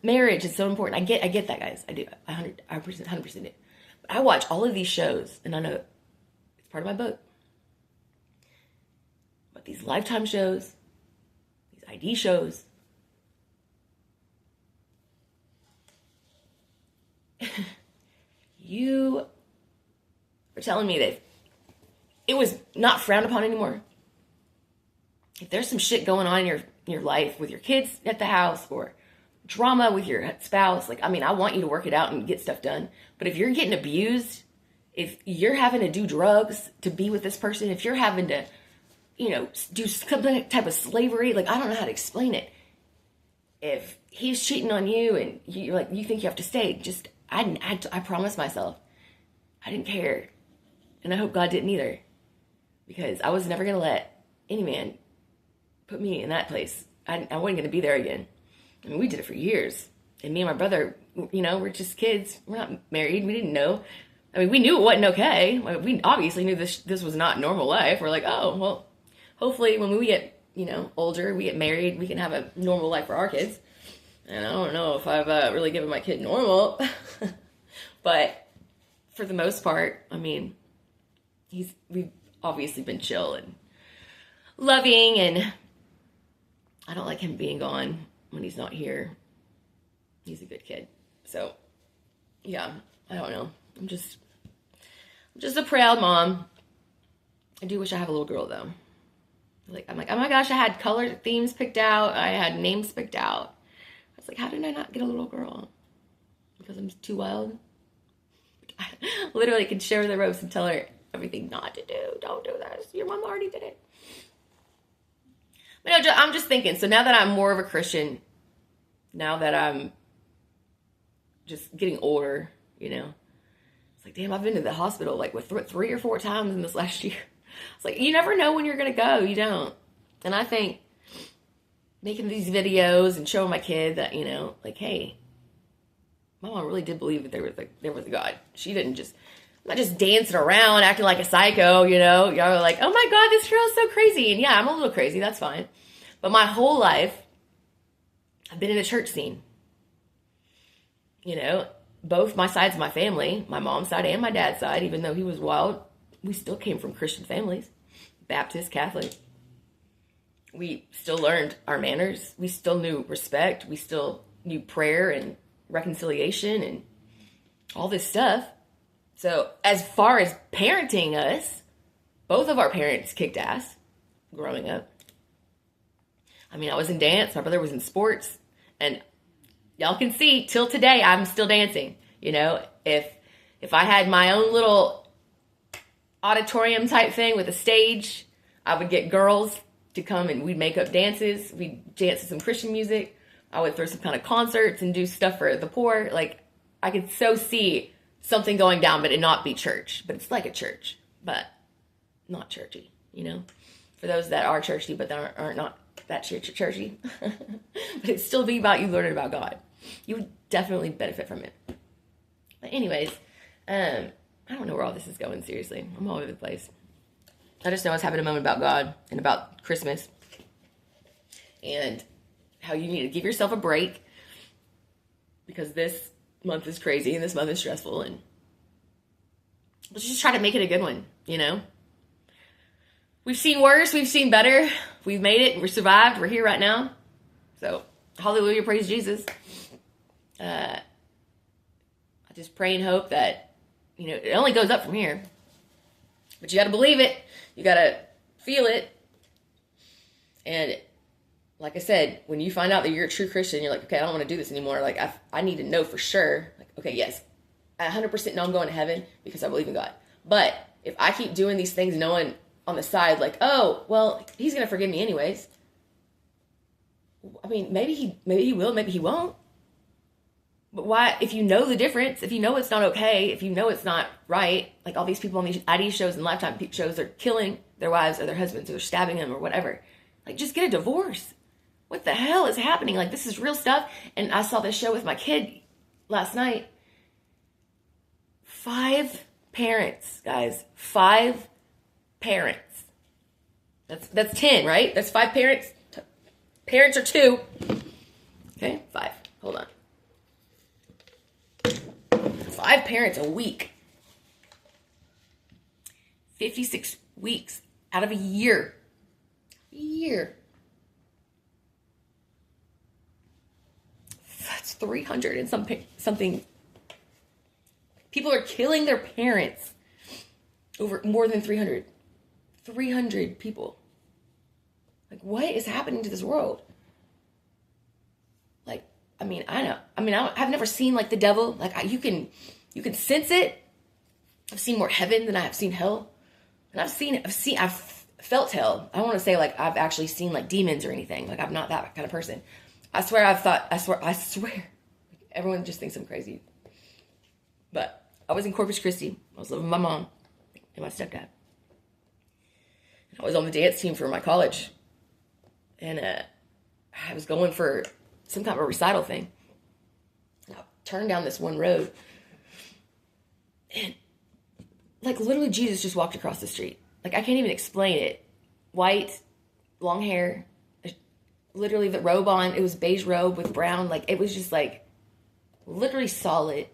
marriage is so important. I get that, guys. I do. 100% do. But I watch all of these shows, and I know it's part of my book. But these Lifetime shows, these ID shows, you are telling me that it was not frowned upon anymore. If there's some shit going on in your life with your kids at the house, or drama with your spouse, like, I mean, I want you to work it out and get stuff done. But if you're getting abused, if you're having to do drugs to be with this person, if you're having to, do some type of slavery, like, I don't know how to explain it. If he's cheating on you and you think you have to stay, I promised myself I didn't care. And I hope God didn't either. Because I was never going to let any man put me in that place. I wasn't going to be there again. I mean, we did it for years. And me and my brother, we're just kids. We're not married. We didn't know. I mean, we knew it wasn't okay. We obviously knew this was not normal life. We're like, oh, well, hopefully when we get, older, we get married, we can have a normal life for our kids. And I don't know if I've really given my kid normal. But for the most part, I mean, we've obviously been chill and loving, and I don't like him being gone when he's not here. He's a good kid. So, yeah, I don't know. I'm just a proud mom. I do wish I have a little girl, though. I'm like, oh my gosh, I had color themes picked out. I had names picked out. I was like, how did I not get a little girl? Because I'm too wild? I literally could share the ropes and tell her everything not to do. Don't do this. Your mom already did it. But I'm just thinking, so now that I'm more of a Christian, now that I'm just getting older, it's like, damn, I've been to the hospital like with 3 or 4 times in this last year. It's like, you never know when you're going to go. You don't. And I think making these videos and showing my kid that, like, hey, my mom really did believe that there was a God. She didn't not just dancing around, acting like a psycho, Y'all are like, oh my God, this girl is so crazy. And yeah, I'm a little crazy. That's fine. But my whole life, I've been in a church scene. Both my sides of my family, my mom's side and my dad's side, even though he was wild, we still came from Christian families, Baptist, Catholic. We still learned our manners. We still knew respect. We still knew prayer and reconciliation and all this stuff. So as far as parenting us, both of our parents kicked ass growing up. I mean, I was in dance. My brother was in sports. And y'all can see, till today, I'm still dancing. If I had my own little auditorium type thing with a stage, I would get girls to come and we'd make up dances. We'd dance to some Christian music. I would throw some kind of concerts and do stuff for the poor. Like, I could so see something going down, but it not be church. But it's like a church, but not churchy, For those that are churchy, but that aren't not that churchy. But it'd still be about you learning about God. You would definitely benefit from it. But anyways, I don't know where all this is going, seriously. I'm all over the place. I just know I was having a moment about God and about Christmas. and how you need to give yourself a break because this month is crazy and this month is stressful, and let's just try to make it a good one, you know? We've seen worse, we've seen better, we've made it, we're survived, we're here right now. So, hallelujah, praise Jesus. I just pray and hope that, you know, it only goes up from here. But you got to believe it. You got to feel it. And like I said, when you find out that you're a true Christian, you're like, okay, I don't want to do this anymore. Like, I need to know for sure. Like, okay, yes, I 100% know I'm going to heaven because I believe in God. But if I keep doing these things knowing on the side, like, oh, well, he's going to forgive me anyways. I mean, maybe he will, maybe he won't. But why, if you know the difference, if you know it's not okay, if you know it's not right, like all these people on these ID shows and Lifetime shows are killing their wives or their husbands or they're stabbing them or whatever. Like, just get a divorce. What the hell is happening? Like, this is real stuff. And I saw this show with my kid last night. 5 parents, guys. 5 parents. That's 10, right? That's 5 parents. Parents are 2. Okay, 5. Hold on. 5 parents a week. 56 weeks out of a year. That's 300 and something. People are killing their parents over more than 300. 300 people. Like, what is happening to this world? Like, I mean, I've never seen like the devil. Like, you can sense it. I've seen more heaven than I have seen hell, and I've felt hell. I don't want to say like I've actually seen like demons or anything. Like, I'm not that kind of person. I swear. Everyone just thinks I'm crazy. But I was in Corpus Christi. I was living with my mom and my stepdad. I was on the dance team for my college. And I was going for some kind of a recital thing. And I turned down this one road. And, like, literally Jesus just walked across the street. Like, I can't even explain it. White, long hair, literally the robe on. It was beige robe with brown. Like, it was just, like, literally solid.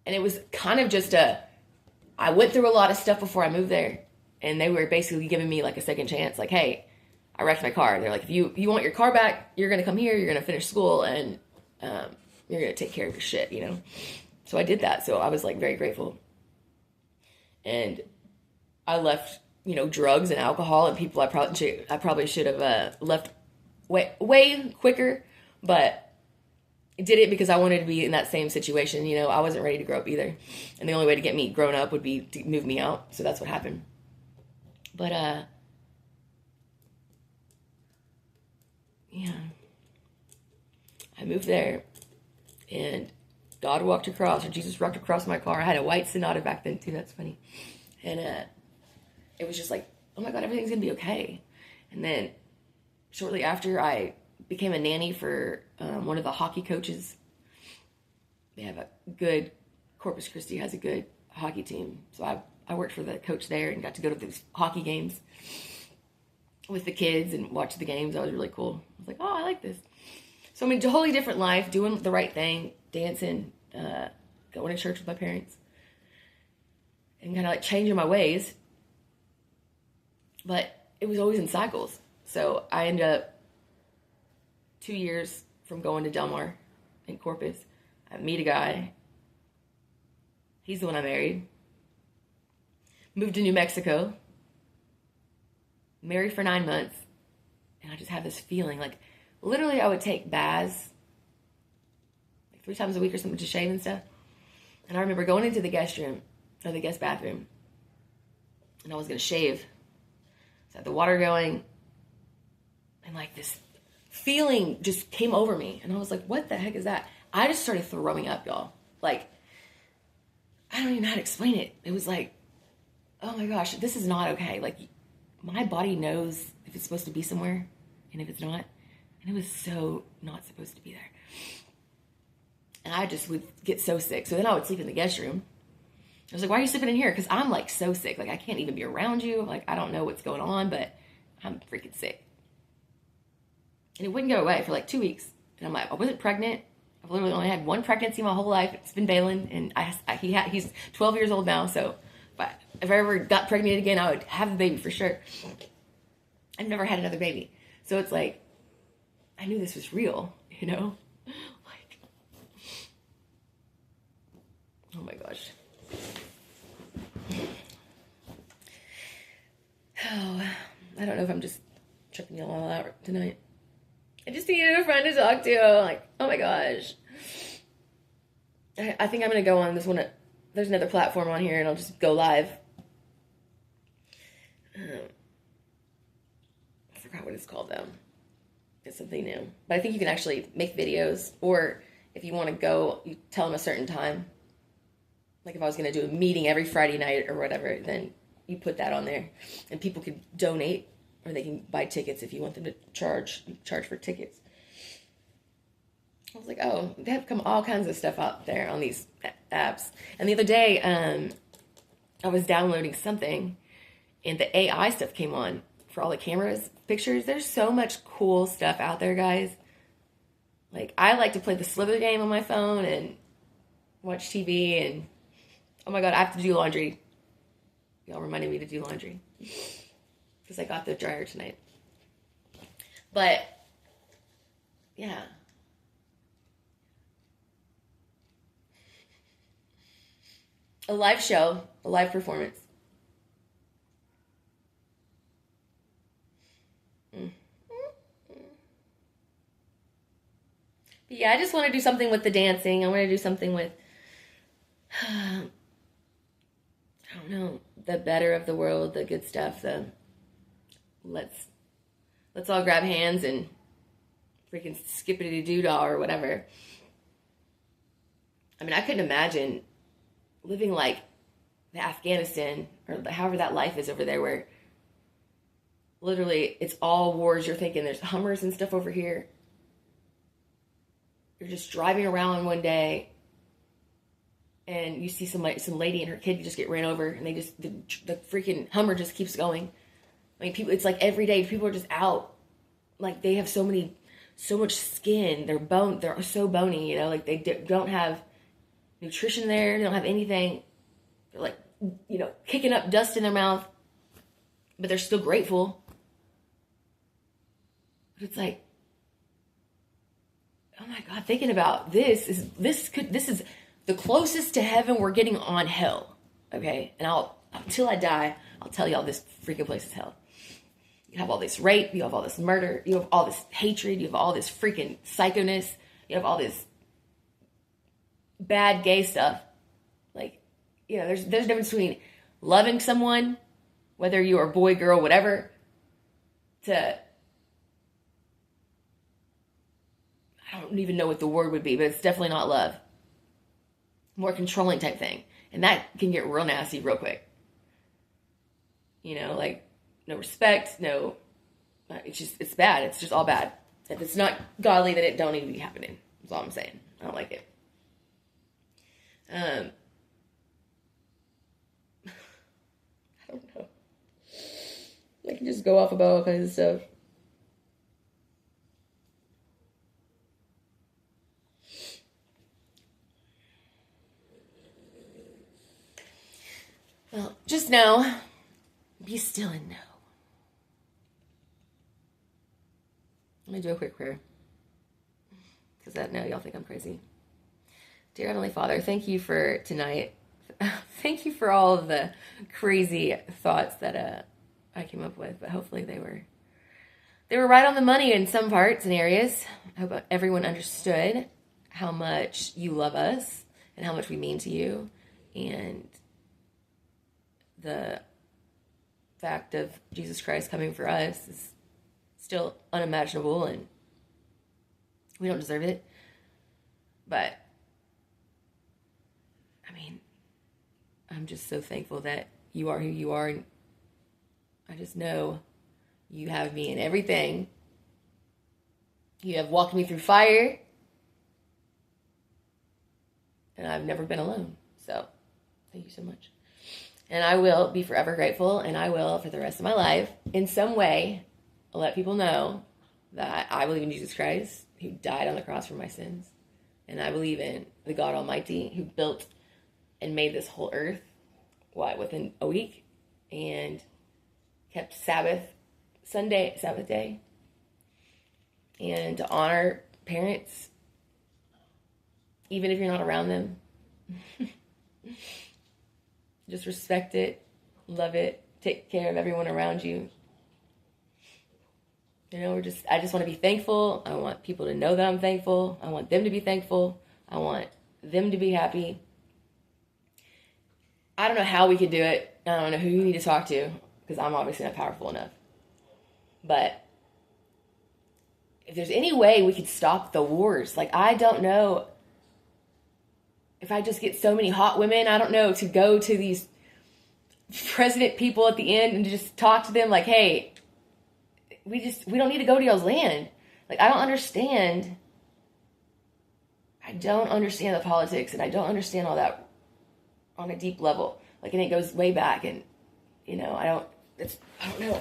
And it was kind of just I went through a lot of stuff before I moved there. And they were basically giving me, like, a second chance. Like, hey, I wrecked my car. They're like, if you want your car back, you're going to come here, you're going to finish school, and you're going to take care of your shit, you know? So I did that. So I was, like, very grateful. And I left, you know, drugs and alcohol and people I probably should have left way quicker, but I did it because I wanted to be in that same situation. You know, I wasn't ready to grow up either. And the only way to get me grown up would be to move me out. So that's what happened. But, yeah, I moved there, and God walked across, or Jesus walked across my car. I had a white Sonata back then, too. That's funny. And it was just like, oh, my God, everything's going to be okay. And then shortly after, I became a nanny for one of the hockey coaches. They have a good, Corpus Christi has a good hockey team. So I worked for the coach there and got to go to these hockey games with the kids and watch the games. That was really cool. I was like, oh, I like this. So, I mean, a wholly different life, doing the right thing, dancing, going to church with my parents, and kind of like changing my ways. But it was always in cycles. So I ended up 2 years from going to Del Mar in Corpus. I meet a guy. He's the one I married. Moved to New Mexico. Married for 9 months. And I just had this feeling like, literally I would take baths like 3 times a week or something to shave and stuff. And I remember going into the guest room, or the guest bathroom, and I was going to shave. So I had the water going, and like this feeling just came over me. And I was like, what the heck is that? I just started throwing up, y'all. Like, I don't even know how to explain it. It was like, oh my gosh, this is not okay. Like, my body knows if it's supposed to be somewhere and if it's not. And it was so not supposed to be there. And I just would get so sick. So then I would sleep in the guest room. I was like, why are you sleeping in here? Because I'm like so sick. Like, I can't even be around you. Like, I don't know what's going on, but I'm freaking sick. And it wouldn't go away for like 2 weeks. And I'm like, I wasn't pregnant. I've literally only had one pregnancy my whole life. It's been Balin, and he's 12 years old now. So if I ever got pregnant again, I would have a baby for sure. I've never had another baby. So it's like, I knew this was real, you know? Like, oh my gosh. Oh, I don't know if I'm just tripping you all out tonight. I just needed a friend to talk to. Like, oh my gosh. I think I'm going to go on this one. There's another platform on here, and I'll just go live. I forgot what it's called, though. It's something new. But I think you can actually make videos, or if you want to go, you tell them a certain time. Like if I was going to do a meeting every Friday night or whatever, then you put that on there. And people could donate, or they can buy tickets if you want them to charge for tickets. I was like, oh, they have come all kinds of stuff out there on these apps. And the other day, I was downloading something, and the AI stuff came on for all the cameras, pictures. There's so much cool stuff out there, guys. Like, I like to play the Slither game on my phone and watch TV, and oh my God, I have to do laundry. Y'all reminded me to do laundry because I got the dryer tonight. But yeah. A live show, a live performance. But yeah, I just want to do something with the dancing. I want to do something with, I don't know, the better of the world, the good stuff, the let's all grab hands and freaking skippity-doo-dah or whatever. I mean, I couldn't imagine living like the Afghanistan or however that life is over there, where literally it's all wars. You're thinking there's Hummers and stuff over here. You're just driving around one day and you see some lady and her kid just get ran over, and they just the freaking Hummer just keeps going. I mean, people, it's like every day people are just out. Like, they have so much skin. They're so bony, you know, like they don't have nutrition there. They don't have anything. They're like, you know, kicking up dust in their mouth, but they're still grateful. But it's like, oh my God, thinking about this is the closest to heaven we're getting on hell. Okay. And until I die, I'll tell y'all this freaking place is hell. You have all this rape, you have all this murder, you have all this hatred, you have all this freaking psychoness, you have all this bad gay stuff. Like, you know, there's a difference between loving someone, whether you are boy, girl, whatever, to, I don't even know what the word would be, but it's definitely not love. More controlling type thing. And that can get real nasty real quick. You know, like, no respect, it's bad. It's just all bad. If it's not godly, then it don't need to be happening. That's all I'm saying. I don't like it. I don't know. I can just go off about all kinds of stuff. Well, just know, be still and know. Let me do a quick prayer, because I know y'all think I'm crazy. Dear Heavenly Father, thank you for tonight. Thank you for all of the crazy thoughts that I came up with, but hopefully they were right on the money in some parts and areas. I hope everyone understood how much you love us and how much we mean to you, and the fact of Jesus Christ coming for us is still unimaginable, and we don't deserve it. But I mean, I'm just so thankful that you are who you are, and I just know you have me in everything. You have walked me through fire, and I've never been alone. So thank you so much. And I will be forever grateful, and I will, for the rest of my life, in some way, let people know that I believe in Jesus Christ, who died on the cross for my sins. And I believe in the God Almighty, who built and made this whole earth, within a week, and kept Sabbath day, and to honor parents, even if you're not around them. Just respect it, love it, take care of everyone around you. You know, I just want to be thankful. I want people to know that I'm thankful. I want them to be thankful. I want them to be happy. I don't know how we can do it. I don't know who you need to talk to, because I'm obviously not powerful enough. But if there's any way we could stop the wars, like, I don't know if I just get so many hot women, I don't know, to go to these president people at the end and just talk to them like, hey, we don't need to go to y'all's land. Like, I don't understand the politics, and I don't understand all that on a deep level. Like, and it goes way back, and, you know, I don't know.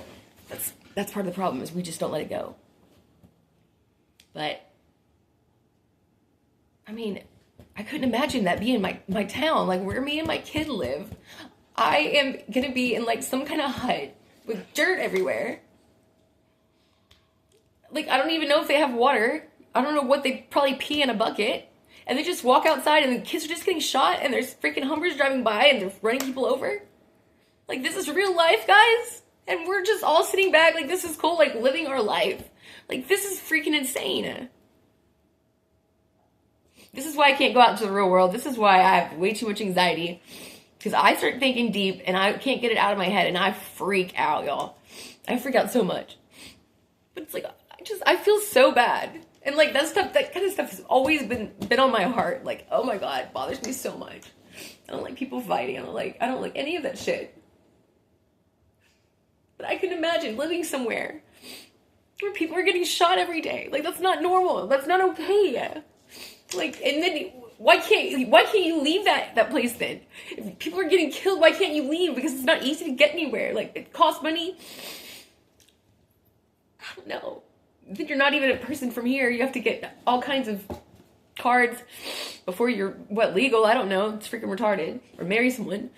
That's part of the problem, is we just don't let it go. But, I mean, I couldn't imagine that being my town, like where me and my kid live. I am going to be in like some kind of hut with dirt everywhere. Like, I don't even know if they have water. I don't know what, they probably pee in a bucket. And they just walk outside and the kids are just getting shot and there's freaking Hummers driving by and they're running people over. Like, this is real life, guys. And we're just all sitting back like, this is cool, like living our life. Like, this is freaking insane. This is why I can't go out into the real world. This is why I have way too much anxiety. Because I start thinking deep and I can't get it out of my head and I freak out, y'all. I freak out so much. But it's like, I feel so bad. And like, that kind of stuff has always been on my heart. Like, oh my God, it bothers me so much. I don't like people fighting. I don't like any of that shit. But I can imagine living somewhere where people are getting shot every day. Like, that's not normal. That's not okay. Like, and then why can't you leave that place then? If people are getting killed, why can't you leave? Because it's not easy to get anywhere. Like, it costs money. I don't know. Then you're not even a person from here. You have to get all kinds of cards before you're, legal? I don't know. It's freaking retarded. Or marry someone.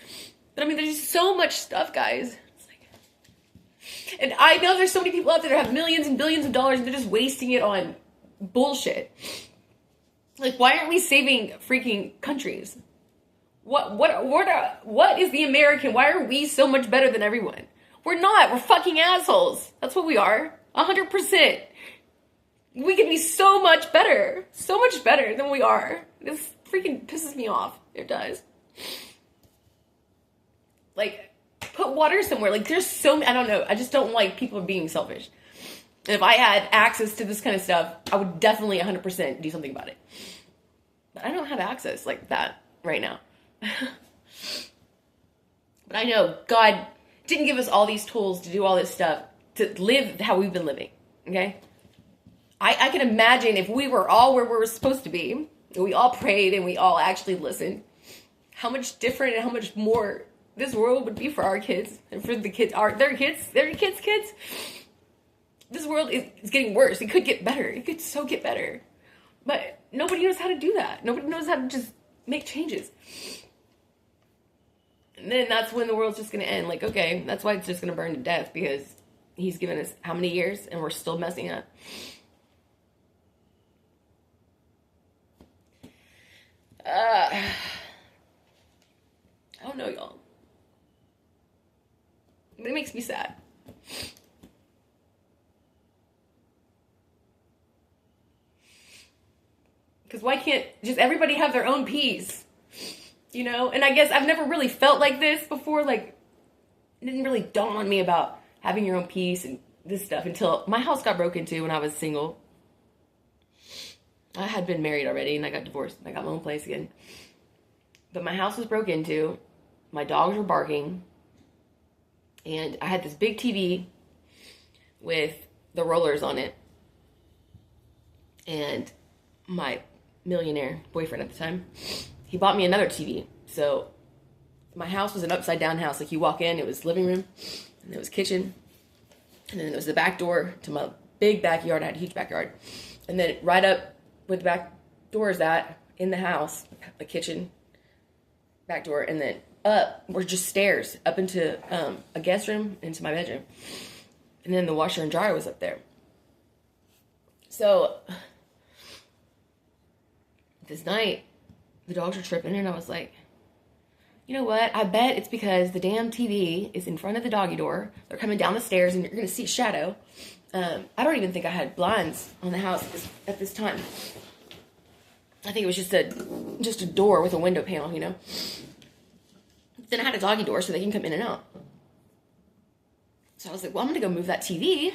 But I mean, there's just so much stuff, guys. It's like, and I know there's so many people out there that have millions and billions of dollars and they're just wasting it on bullshit. Like, why aren't we saving freaking countries? What is the American? Why are we so much better than everyone? We're not. We're fucking assholes. That's what we are. 100%. We can be so much better than we are. This freaking pisses me off. It does. Like, put water somewhere. Like, there's so, I don't know. I just don't like people being selfish. And if I had access to this kind of stuff, I would definitely 100% do something about it. But I don't have access like that right now. But I know God didn't give us all these tools to do all this stuff, to live how we've been living, okay? I can imagine if we were all where we were supposed to be, and we all prayed and we all actually listened, how much different and how much more this world would be for our kids and for the kids, their kids. This world is getting worse. It could get better. It could so get better. But nobody knows how to do that. Nobody knows how to just make changes. And then that's when the world's just going to end. Like, okay, that's why it's just going to burn to death, because he's given us how many years and we're still messing up. I don't know, y'all. It makes me sad. Because why can't just everybody have their own peace? You know? And I guess I've never really felt like this before. Like, it didn't really dawn on me about having your own peace and this stuff until my house got broken into when I was single. I had been married already and I got divorced. I got my own place again. But my house was broken into. My dogs were barking. And I had this big TV with the rollers on it. And my millionaire boyfriend at the time, he bought me another TV. So my house was an upside down house. Like, you walk in, it was living room, and it was kitchen, and then there was the back door to my big backyard. I had a huge backyard. And then right up where the back door is at, in the house, the kitchen, back door, and then up were just stairs up into a guest room, into my bedroom. And then the washer and dryer was up there. So this night, the dogs were tripping, and I was like, you know what? I bet it's because the damn TV is in front of the doggy door. They're coming down the stairs, and you're going to see shadow. I don't even think I had blinds on the house at this time. I think it was just a door with a window panel, you know. Then I had a doggy door so they can come in and out. So I was like, well, I'm going to go move that TV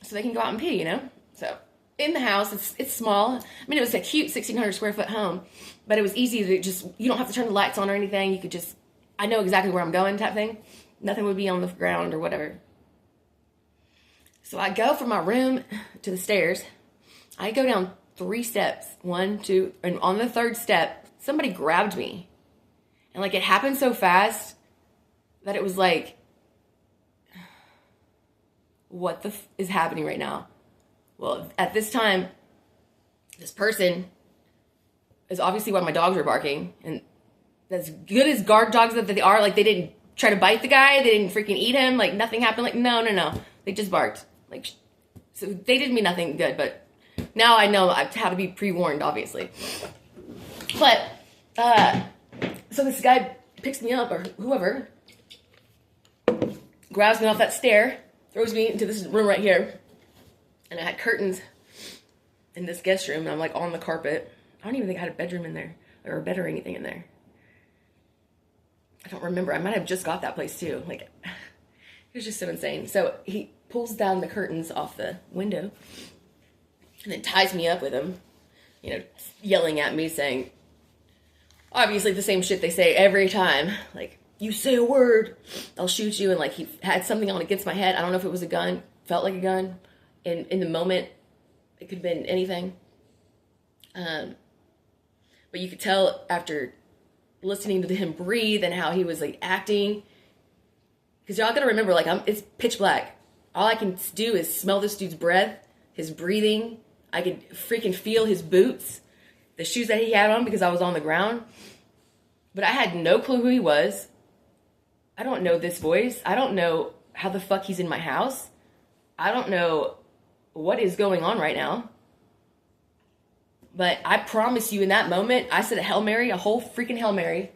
so they can go out and pee, you know. So in the house, it's small. I mean, it was a cute 1,600 square foot home, but it was easy to just, you don't have to turn the lights on or anything. You could just, I know exactly where I'm going type thing. Nothing would be on the ground or whatever. So I go from my room to the stairs. I go down 3 steps, 1, 2, and on the 3rd step, somebody grabbed me. And like, it happened so fast that it was like, what the is happening right now? Well, at this time, this person is obviously while my dogs were barking, and as good as guard dogs that they are, like, they didn't try to bite the guy, they didn't freaking eat him, like, nothing happened, like, no, they just barked, like, so they did me nothing good, but now I know how to be pre-warned, obviously. But, so this guy picks me up, or whoever, grabs me off that stair, throws me into this room right here, and I had curtains in this guest room, and I'm like on the carpet. I don't even think I had a bedroom in there, or a bed or anything in there. I don't remember. I might have just got that place too. Like, it was just so insane. So he pulls down the curtains off the window, and then ties me up with him, you know, yelling at me, saying, obviously the same shit they say every time, like, you say a word, I'll shoot you. And like, he had something on against my head. I don't know if it was a gun, felt like a gun. And in the moment, it could have been anything. But you could tell after listening to him breathe and how he was like acting, because y'all gotta remember, like, it's pitch black. All I can do is smell this dude's breath, his breathing. I could freaking feel his boots, the shoes that he had on, because I was on the ground. But I had no clue who he was. I don't know this voice. I don't know how the fuck he's in my house. I don't know what is going on right now. But I promise you, in that moment, I said a Hail Mary, a whole freaking Hail Mary.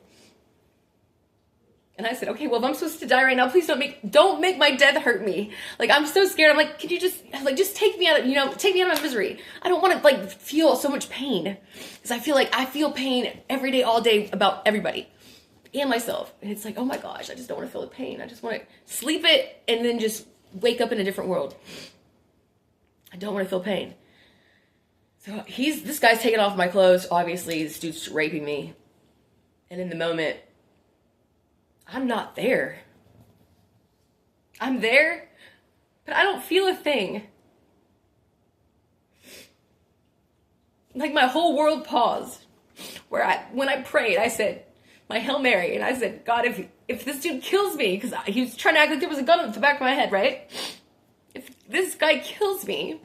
And I said, okay, well, if I'm supposed to die right now, please don't make my death hurt me. Like, I'm so scared. I'm like, could you just take me out of, take me out of my misery. I don't want to, like, feel so much pain. Because I feel like I feel pain every day, all day, about everybody. And myself. And it's like, oh my gosh, I just don't want to feel the pain. I just want to sleep it and then just wake up in a different world. I don't want to feel pain. So this guy's taking off my clothes. Obviously, this dude's raping me. And in the moment, I'm not there. I'm there, but I don't feel a thing. Like, my whole world paused. When I prayed, I said my Hail Mary, and I said, God, if this dude kills me, because he was trying to act like there was a gun at the back of my head, right? If this guy kills me,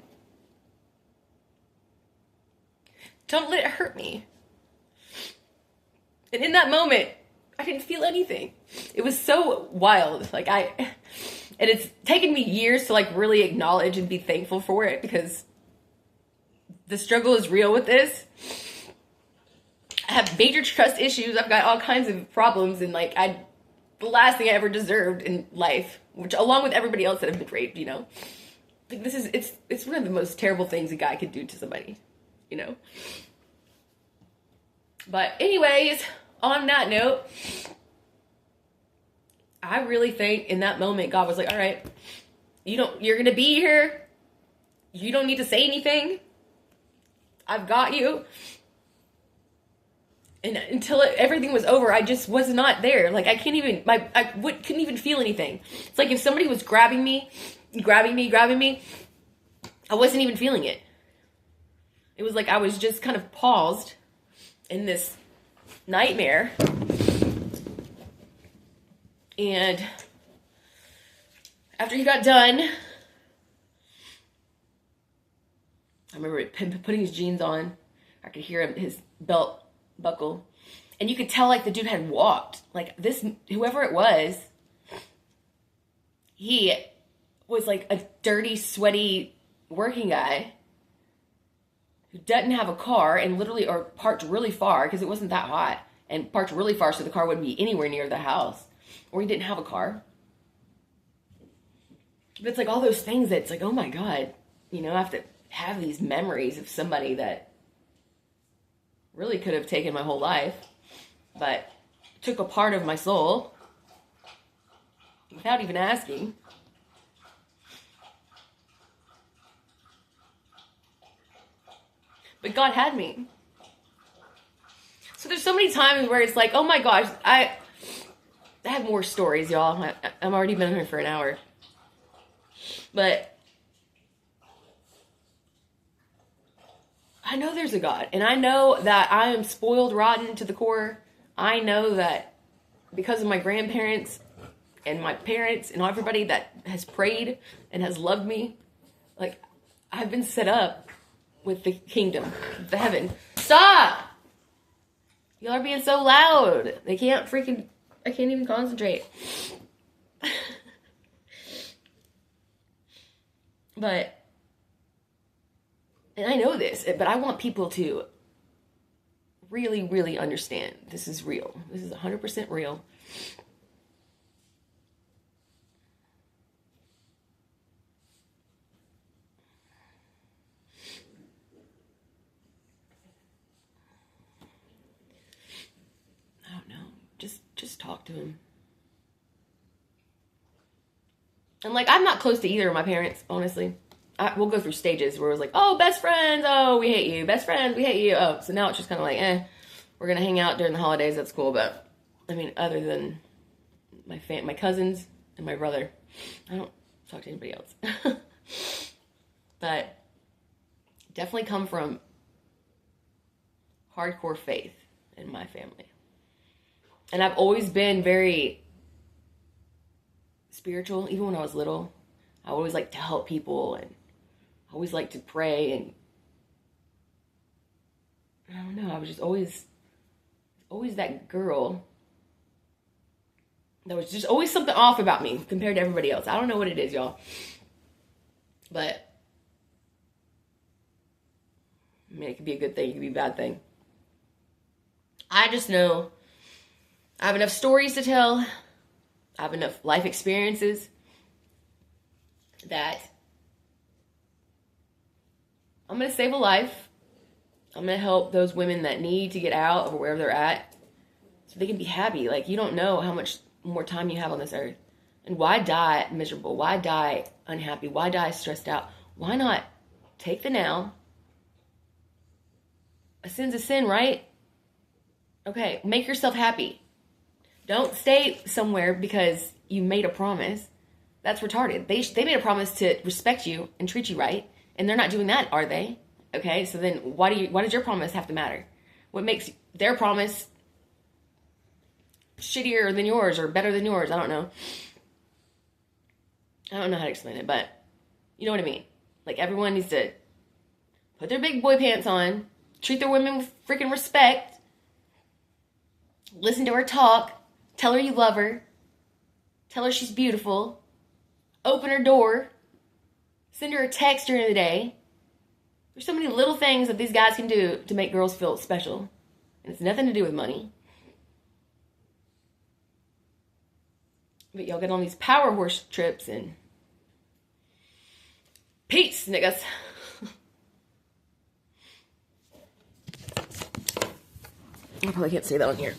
don't let it hurt me. And in that moment, I didn't feel anything. It was so wild. Like, and it's taken me years to, like, really acknowledge and be thankful for it, because the struggle is real with this. I have major trust issues. I've got all kinds of problems, and like, the last thing I ever deserved in life, which, along with everybody else that have been raped, like, it's one of the most terrible things a guy could do to somebody, But anyways, on that note, I really think in that moment, God was like, all right, you're gonna be here. You don't need to say anything. I've got you. And until everything was over, I just was not there. Like, I couldn't even feel anything. It's like if somebody was grabbing me, I wasn't even feeling it. It was like I was just kind of paused in this nightmare. And after he got done, I remember putting his jeans on. I could hear his belt buckle. And you could tell, like, the dude had walked. Like, this, whoever it was, he was, like, a dirty, sweaty working guy who doesn't have a car and literally, or parked really far, because it wasn't that hot, and parked really far so the car wouldn't be anywhere near the house. Or he didn't have a car. But it's, like, all those things that's, like, oh, my God. You know, I have to have these memories of somebody that really could have taken my whole life, but took a part of my soul without even asking. But God had me. So there's so many times where it's like, oh my gosh, I have more stories, y'all. I'm already been here for an hour. But I know there's a God, and I know that I am spoiled rotten to the core. I know that because of my grandparents and my parents and everybody that has prayed and has loved me, like, I've been set up with the kingdom, the heaven. Stop! Y'all are being so loud. I can't even concentrate. But, and I know this, but I want people to really, really understand this is real. This is 100% real. I don't know. Just talk to him. And, like, I'm not close to either of my parents, honestly. We'll go through stages where it was like, oh, best friends, oh, we hate you. Best friends, we hate you. Oh, so now it's just kind of like, we're going to hang out during the holidays. That's cool. But, I mean, other than my cousins and my brother, I don't talk to anybody else. But definitely come from hardcore faith in my family. And I've always been very spiritual. Even when I was little, I always liked to help people, and I always liked to pray, and I don't know, I was just always that girl. There was just always something off about me compared to everybody else. I don't know what it is, y'all. But, I mean, it could be a good thing, it could be a bad thing. I just know I have enough stories to tell. I have enough life experiences that I'm going to save a life. I'm going to help those women that need to get out of wherever they're at so they can be happy. Like, you don't know how much more time you have on this earth. And why die miserable? Why die unhappy? Why die stressed out? Why not take the now? A sin's a sin, right? Okay, make yourself happy. Don't stay somewhere because you made a promise. That's retarded. They made a promise to respect you and treat you right, and they're not doing that, are they? Okay, so then why does your promise have to matter? What makes their promise shittier than yours or better than yours? I don't know. I don't know how to explain it, but you know what I mean. Like, everyone needs to put their big boy pants on, treat their women with freaking respect, listen to her talk, tell her you love her, tell her she's beautiful, open her door, send her a text during the day. There's so many little things that these guys can do to make girls feel special. And it's nothing to do with money. But y'all get on these power horse trips and peace, niggas. I probably can't say that on here.